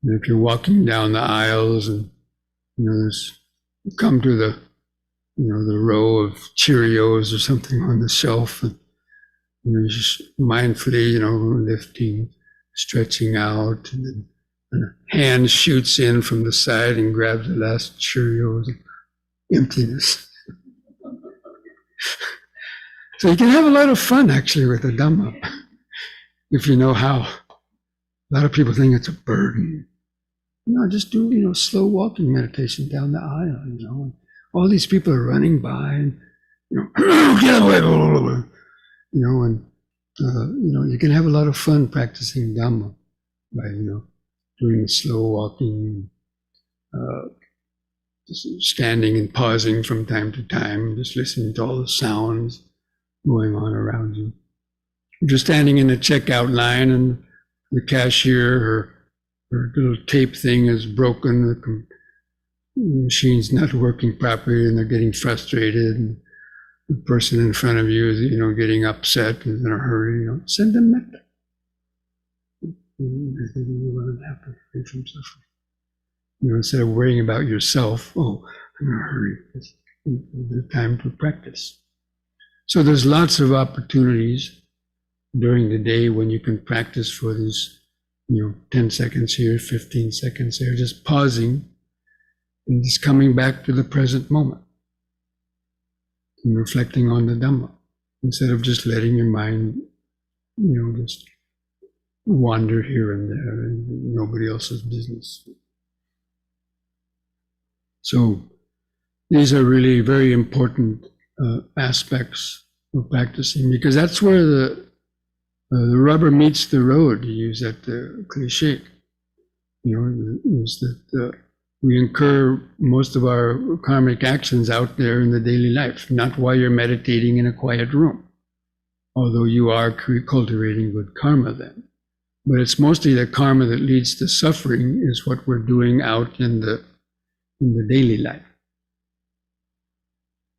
if you're walking down the aisles and you come to the the row of Cheerios or something on the shelf, and you just mindfully lifting, stretching out, and then a hand shoots in from the side and grabs the last Cheerios. Emptiness. So you can have a lot of fun actually with the Dhamma, if you know how. A lot of people think it's a burden. Just do slow walking meditation down the aisle. And all these people are running by, and get away, and you can have a lot of fun practicing Dhamma by doing slow walking. Just standing and pausing from time to time, just listening to all the sounds going on around you. If you're standing in a checkout line and the cashier, her little tape thing is broken, the machine's not working properly, and they're getting frustrated, and the person in front of you is getting upset and in a hurry, send them metta. Everything you want to happen, free from suffering. Instead of worrying about yourself, I'm in a hurry. It's the time to practice. So there's lots of opportunities during the day when you can practice for these, 10 seconds here, 15 seconds there, just pausing and just coming back to the present moment and reflecting on the Dhamma, instead of just letting your mind, just wander here and there, and nobody else's business. So these are really very important aspects of practicing, because that's where the rubber meets the road, to use that cliche. Is that we incur most of our karmic actions out there in the daily life, not while you're meditating in a quiet room, although you are cultivating good karma then. But it's mostly the karma that leads to suffering is what we're doing out in the daily life.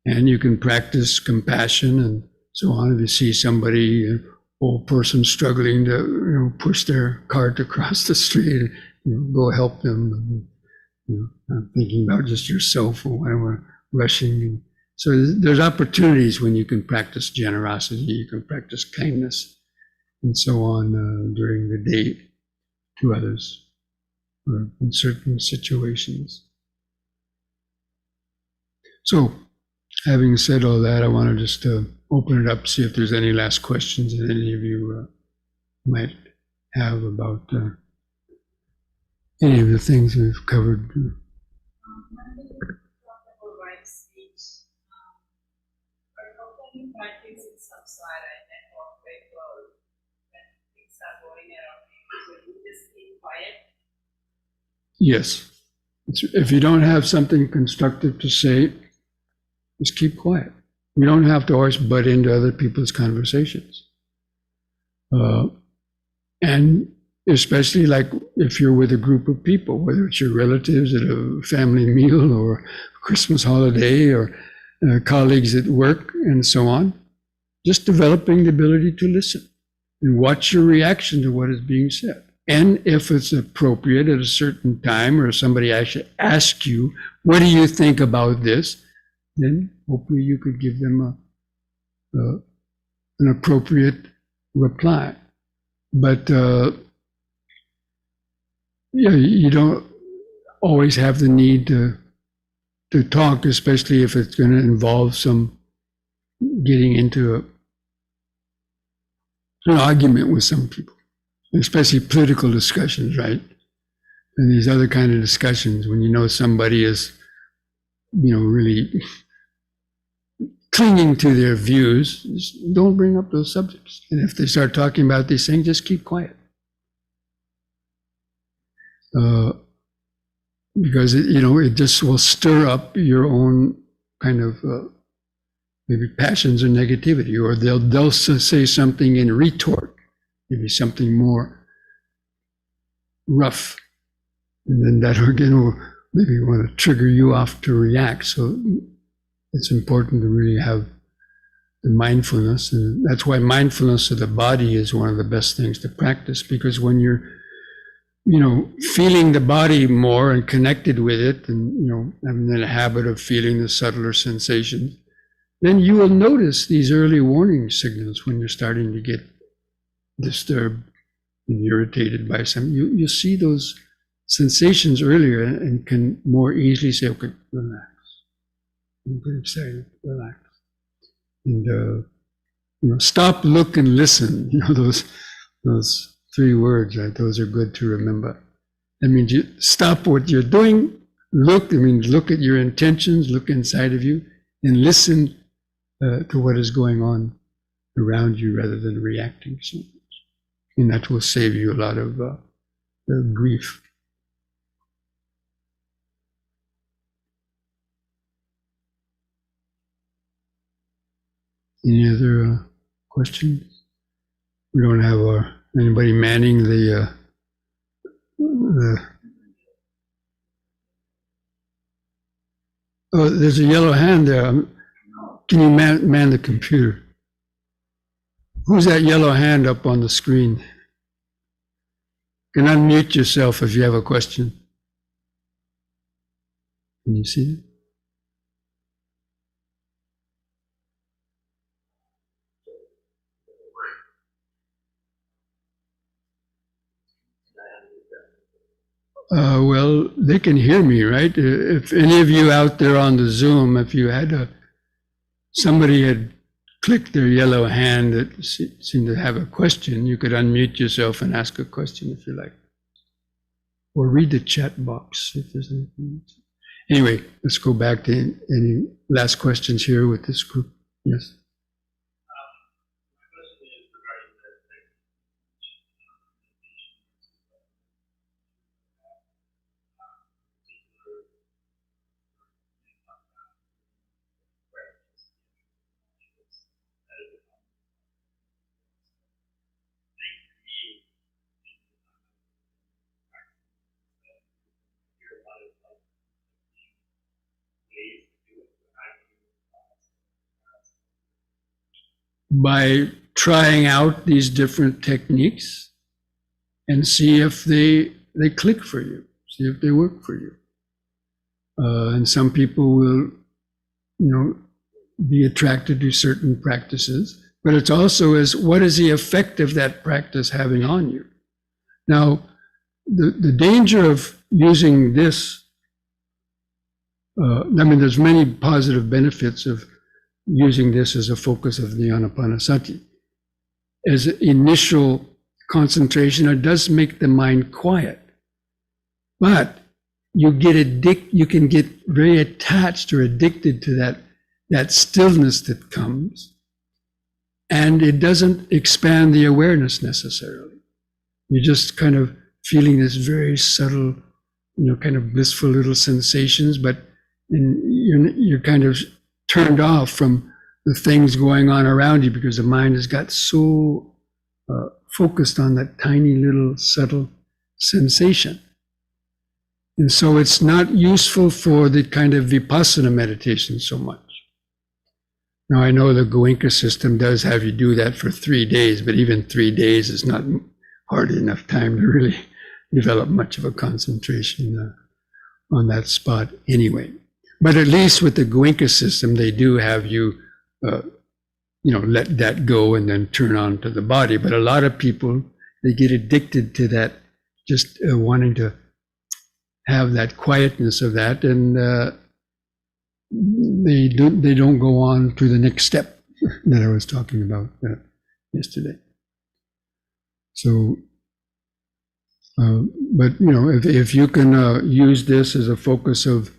And you can practice compassion and so on. If you see somebody, an old person struggling to push their cart across the street, go help them. Not thinking about just yourself or whatever, rushing. So there's opportunities when you can practice generosity, you can practice kindness, and so on during the day to others or in certain situations. So, having said all that, I want to just open it up, see if there's any last questions that any of you might have about any of the things we've covered. Yes. If you don't have something constructive to say, just keep quiet. You don't have to always butt into other people's conversations. And especially like if you're with a group of people, whether it's your relatives at a family meal or a Christmas holiday or colleagues at work and so on, just developing the ability to listen and watch your reaction to what is being said. And if it's appropriate at a certain time or somebody actually asks you, what do you think about this? Then hopefully you could give them an appropriate reply. But you don't always have the need to talk, especially if it's going to involve some getting into an argument with some people, especially political discussions, right? And these other kind of discussions when you know somebody is, really clinging to their views, just don't bring up those subjects. And if they start talking about these things, just keep quiet. Because it just will stir up your own kind of maybe passions or negativity, or they'll say something in retort, maybe something more rough, and then that again will maybe want to trigger you off to react. So it's important to really have the mindfulness, and that's why mindfulness of the body is one of the best things to practice, because when you're feeling the body more and connected with it, and having the habit of feeling the subtler sensations, then you will notice these early warning signals when you're starting to get disturbed and irritated by something. You see those sensations earlier and can more easily say, okay, relax. I'm pretty excited, relax. And stop, look, and listen. Those 3 words, right? Those are good to remember. That means you stop what you're doing, look at your intentions, look inside of you, and listen to what is going on around you rather than reacting so much. And that will save you a lot of grief. Any other questions? We don't have anybody manning the oh, there's a yellow hand there. Can you man the computer? Who's that yellow hand up on the screen? You can unmute yourself if you have a question. Can you see it? Well, they can hear me, right? If any of you out there on the Zoom, if you had somebody had clicked their yellow hand that seemed to have a question, you could unmute yourself and ask a question if you like. Or read the chat box if there's anything. Anyway, let's go back to any last questions here with this group. Yes. By trying out these different techniques and see if they click for you, see if they work for you. And some people will, be attracted to certain practices, but it's also as what is the effect of that practice having on you? Now, the danger of using this, there's many positive benefits of using this as a focus of the Anapanasati. As initial concentration, it does make the mind quiet. But you can get very attached or addicted to that stillness that comes, and it doesn't expand the awareness necessarily. You're just kind of feeling this very subtle, kind of blissful little sensations, but you're kind of turned off from the things going on around you because the mind has got so focused on that tiny little subtle sensation. And so it's not useful for the kind of vipassana meditation so much. Now I know the Goenka system does have you do that for 3 days, but even 3 days is not hardly enough time to really develop much of a concentration on that spot anyway. But at least with the Goenka system, they do have you, let that go and then turn on to the body. But a lot of people, they get addicted to that, just wanting to have that quietness of that, and they don't go on to the next step that I was talking about yesterday. So, but if you can use this as a focus of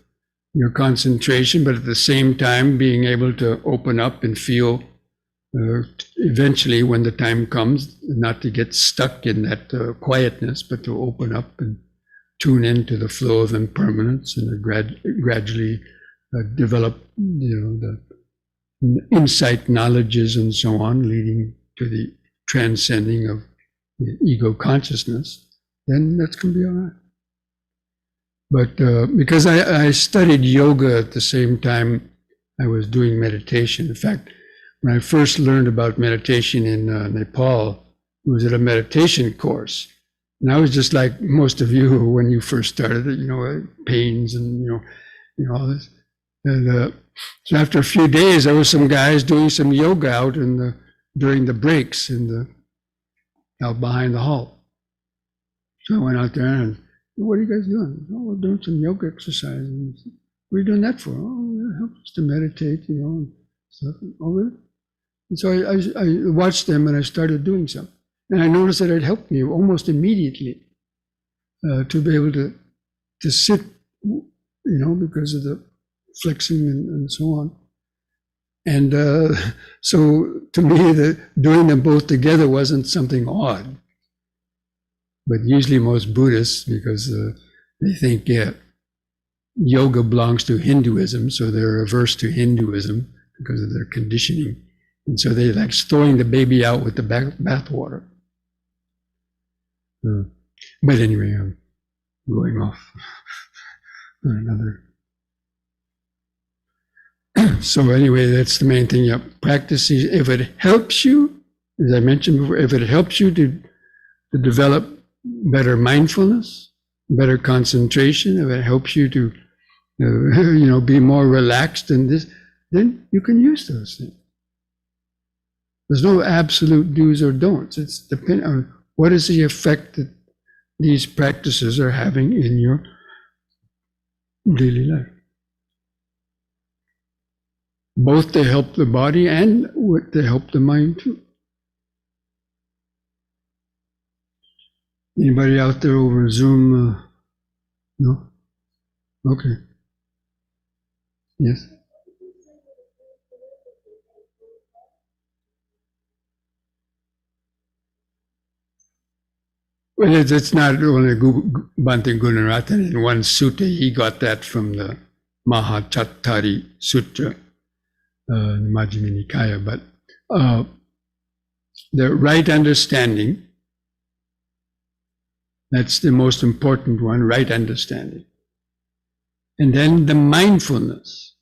your concentration, but at the same time being able to open up and feel eventually when the time comes, not to get stuck in that quietness, but to open up and tune into the flow of impermanence and gradually develop, the insight knowledges and so on, leading to the transcending of the ego consciousness, then that's going to be all right. But because I studied yoga at the same time I was doing meditation. In fact, when I first learned about meditation in Nepal, it was at a meditation course. And I was just like most of you when you first started it, pains and, all this. And so after a few days, there were some guys doing some yoga out during the breaks out behind the hall. So I went out there and, what are you guys doing? Oh, we're doing some yoga exercise. What are you doing that for? Oh, it helps us to meditate, and stuff. Oh, really? And so I watched them and I started doing some. And I noticed that it helped me almost immediately to be able to sit, because of the flexing and so on. And so to me, doing them both together wasn't something odd. But usually most Buddhists, because they think, yoga belongs to Hinduism, so they're averse to Hinduism because of their conditioning. And so they like throwing the baby out with the bathwater. But anyway, I'm going off on another. So anyway, that's the main thing. Practice. If it helps you, as I mentioned before, if it helps you to develop better mindfulness, better concentration, if it helps you to, be more relaxed in this, then you can use those things. There's no absolute do's or don'ts. It's dependent on what is the effect that these practices are having in your daily life. Both they help the body and they help the mind too. Anybody out there over Zoom? No? Okay. Yes? Well, it's not only Bhante Gunarathan. In one sutta, he got that from the Mahachattari Sutra, Majjhima Nikaya. But the right understanding, that's the most important one, right understanding. And then the mindfulness.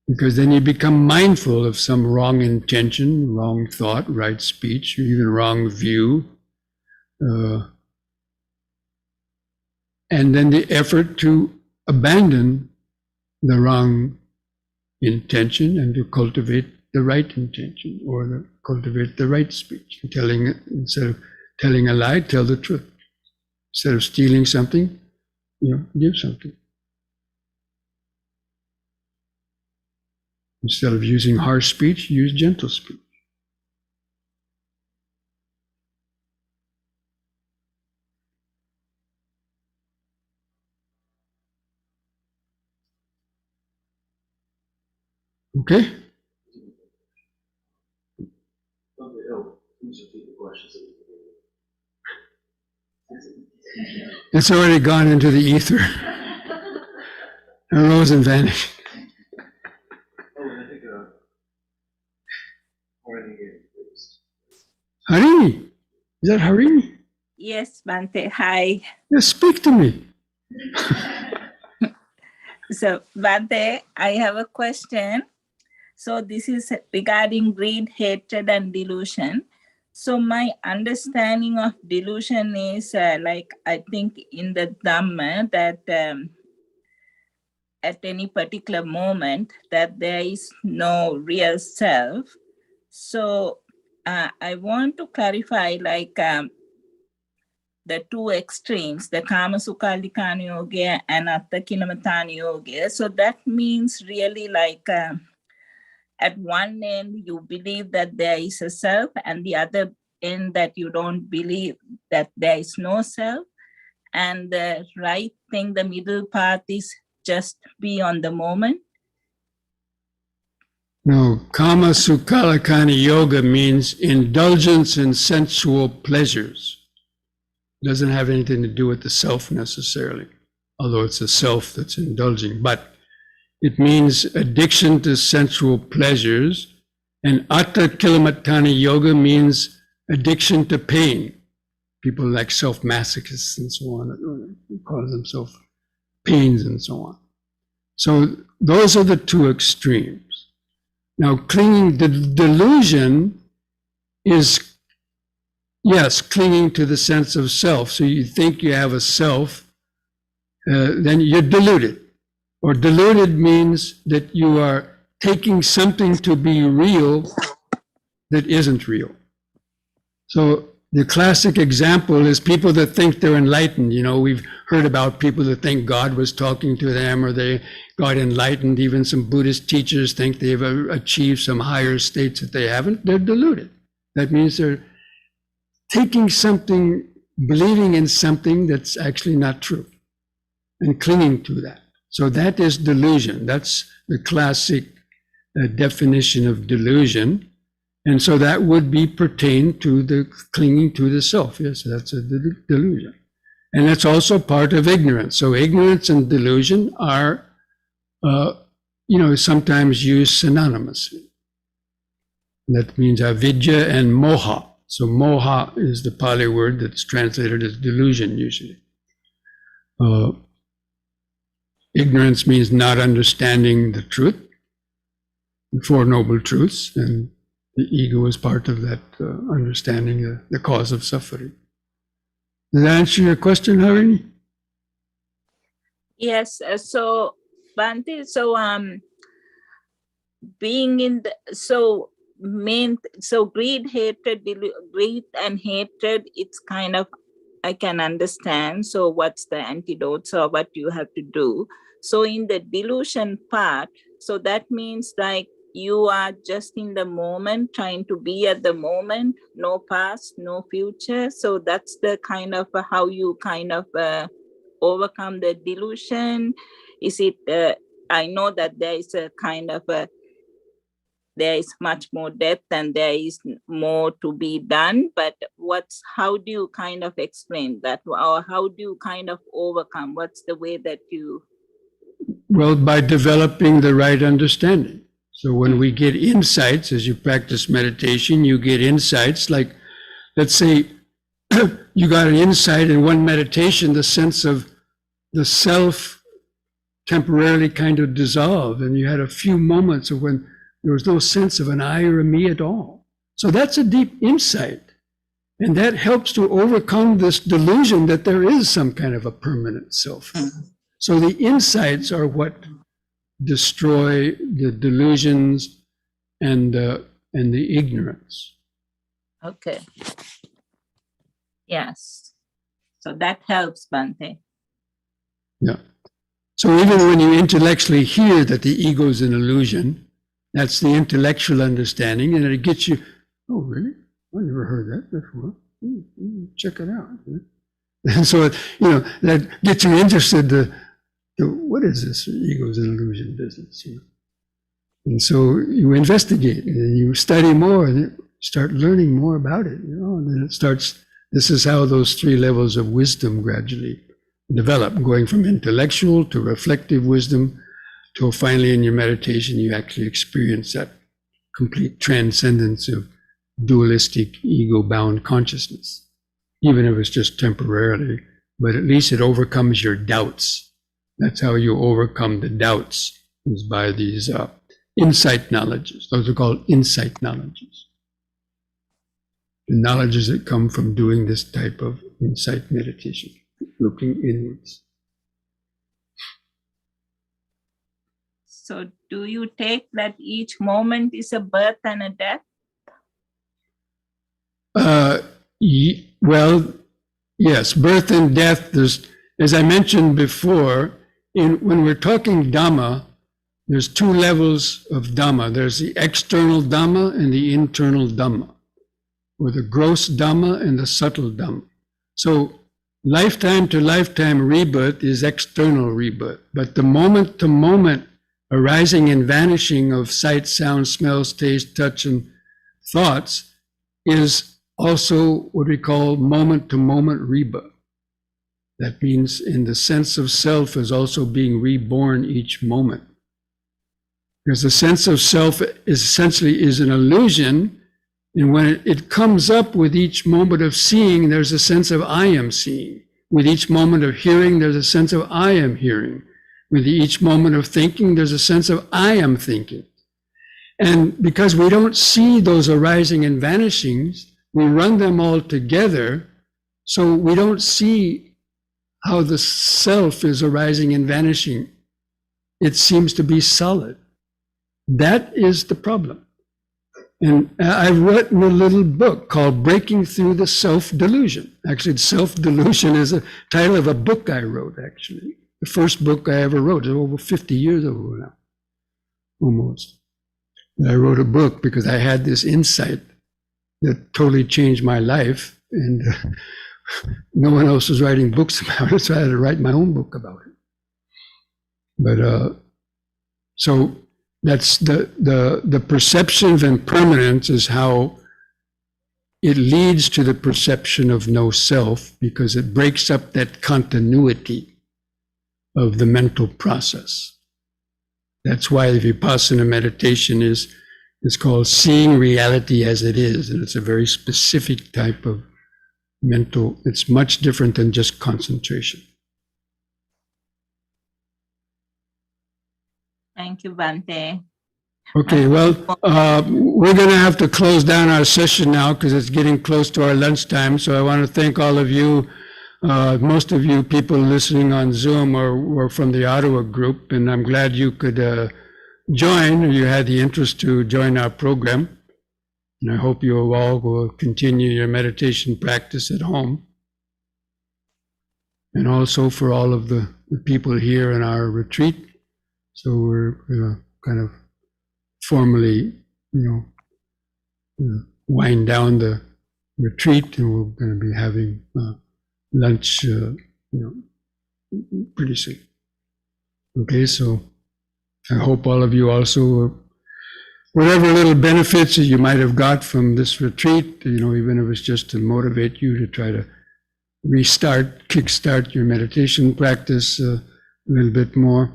Because then you become mindful of some wrong intention, wrong thought, right speech, or even wrong view. And then the effort to abandon the wrong intention and to cultivate the right intention, or cultivate the right speech. Instead of telling a lie, tell the truth. Instead of stealing something, give something. Instead of using harsh speech, use gentle speech. Okay? It's already gone into the ether. It rose and vanished. Harini? Is that Harini? Yes, Bhante. Hi. Yes, speak to me. So, Bhante, I have a question. So, this is regarding greed, hatred, and delusion. So, my understanding of delusion is I think in the Dhamma that at any particular moment that there is no real self. So, I want to clarify the two extremes, the Kama Sukha Adhikkhana Yoga and Atta Kinamatthana Yoga. So that means really at one end you believe that there is a self, and the other end that you don't believe that there is no self. And the right thing, the middle path, is just be on the moment. No, Kama Sukha Adhikkhana Yoga means indulgence in sensual pleasures. It doesn't have anything to do with the self necessarily, although it's the self that's indulging. But it means addiction to sensual pleasures. And Atta Kinamatthana Yoga means addiction to pain. People like self-masochists and so on, call themselves pains and so on. So those are the two extremes. Now, clinging to delusion is, yes, clinging to the sense of self. So you think you have a self, then you're deluded. Or deluded means that you are taking something to be real that isn't real. So the classic example is people that think they're enlightened. We've heard about people that think God was talking to them, or they got enlightened. Even some Buddhist teachers think they've achieved some higher states that they haven't. They're deluded. That means they're taking something, believing in something that's actually not true, and clinging to that. So that is delusion. That's the classic definition of delusion. And so that would be pertain to the clinging to the self. Yes, that's a delusion. And that's also part of ignorance. So ignorance and delusion are, sometimes used synonymously. That means avidya and moha. So moha is the Pali word that's translated as delusion usually. Ignorance means not understanding the truth, the Four Noble Truths, and the ego is part of that understanding the cause of suffering. Does that answer your question, Harini? Yes. So, Bhante, being in the greed, hatred, greed and hatred, it's kind of, I can understand. So what's the antidote, or what you have to do? So in the delusion part, So that means like you are just in the moment, trying to be at the moment, no past, no future. So that's the kind of how you kind of overcome the delusion. Is it, I know that there is a kind of there is much more depth and there is more to be done, but how do you kind of explain that, or how do you kind of overcome? What's the way that you... Well, by developing the right understanding. So when we get insights, as you practice meditation, you get insights like, let's say you got an insight in one meditation, the sense of the self temporarily kind of dissolved, and you had a few moments of when there was no sense of an I or a me at all. So that's a deep insight. And that helps to overcome this delusion that there is some kind of a permanent self. So the insights are what destroy the delusions and the ignorance. Okay. Yes. So that helps, Bhante. Yeah. So even when you intellectually hear that the ego is an illusion, that's the intellectual understanding, and it gets you, oh, really? I never heard that before. Check it out. And so, that gets you interested to what is this ego is an illusion business? And so you investigate and you study more and you start learning more about it, and then it starts, this is how those three levels of wisdom gradually develop, going from intellectual to reflective wisdom, till finally in your meditation you actually experience that complete transcendence of dualistic ego-bound consciousness, even if it's just temporarily, but at least it overcomes your doubts. That's how you overcome the doubts, is by these insight knowledges. Those are called insight knowledges. The knowledges that come from doing this type of insight meditation, looking inwards. So do you take that each moment is a birth and a death? Well, yes, birth and death. There's, as I mentioned before, when we're talking Dhamma, there's two levels of Dhamma. There's the external Dhamma and the internal Dhamma, or the gross Dhamma and the subtle Dhamma. So lifetime to lifetime rebirth is external rebirth, but the moment to moment arising and vanishing of sight, sound, smells, taste, touch, and thoughts is also what we call moment-to-moment rebirth. That means in the sense of self is also being reborn each moment. Because the sense of self is essentially an illusion, and when it comes up with each moment of seeing, there's a sense of I am seeing. With each moment of hearing, there's a sense of I am hearing. With each moment of thinking, there's a sense of I am thinking. And because we don't see those arising and vanishings, we run them all together, so we don't see how the self is arising and vanishing. It seems to be solid. That is the problem. And I've written a little book called Breaking Through the Self Delusion. Actually, Self Delusion is a title of a book I wrote, actually. The first book I ever wrote, over 50 years ago now, almost. And I wrote a book because I had this insight that totally changed my life, and no one else was writing books about it, so I had to write my own book about it. But so that's the perception of impermanence is how it leads to the perception of no self, because it breaks up that continuity of the mental process. That's why the Vipassana meditation is called seeing reality as it is, and it's a very specific type of mental, it's much different than just concentration. Thank you, Bhante. Okay, well, we're going to have to close down our session now because it's getting close to our lunchtime. So I want to thank all of you. Most of you people listening on Zoom were from the Ottawa group, and I'm glad you could join, or you had the interest to join our program. And I hope you all will continue your meditation practice at home. And also for all of the people here in our retreat. So we're going to kind of formally, wind down the retreat, and we're going to be having lunch, pretty soon. Okay, so I hope all of you also, whatever little benefits that you might have got from this retreat, even if it's just to motivate you to try to kickstart your meditation practice a little bit more,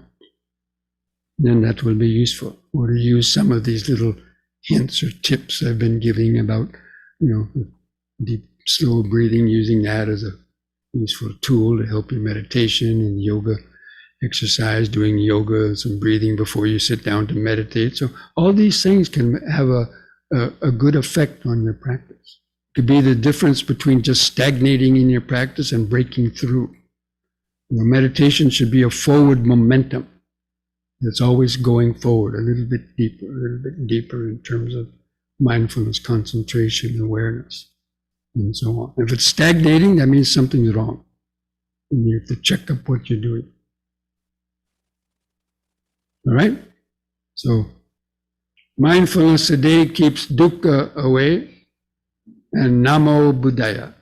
then that will be useful. Or to use some of these little hints or tips I've been giving about, deep, slow breathing, using that as a useful tool to help your meditation and yoga exercise, doing yoga and some breathing before you sit down to meditate. So all these things can have a good effect on your practice. It could be the difference between just stagnating in your practice and breaking through. Meditation should be a forward momentum. It's always going forward, a little bit deeper in terms of mindfulness, concentration, awareness, and so on. If it's stagnating, that means something's wrong. And you have to check up what you're doing. All right? So, mindfulness today keeps dukkha away, and Namo Buddhaya.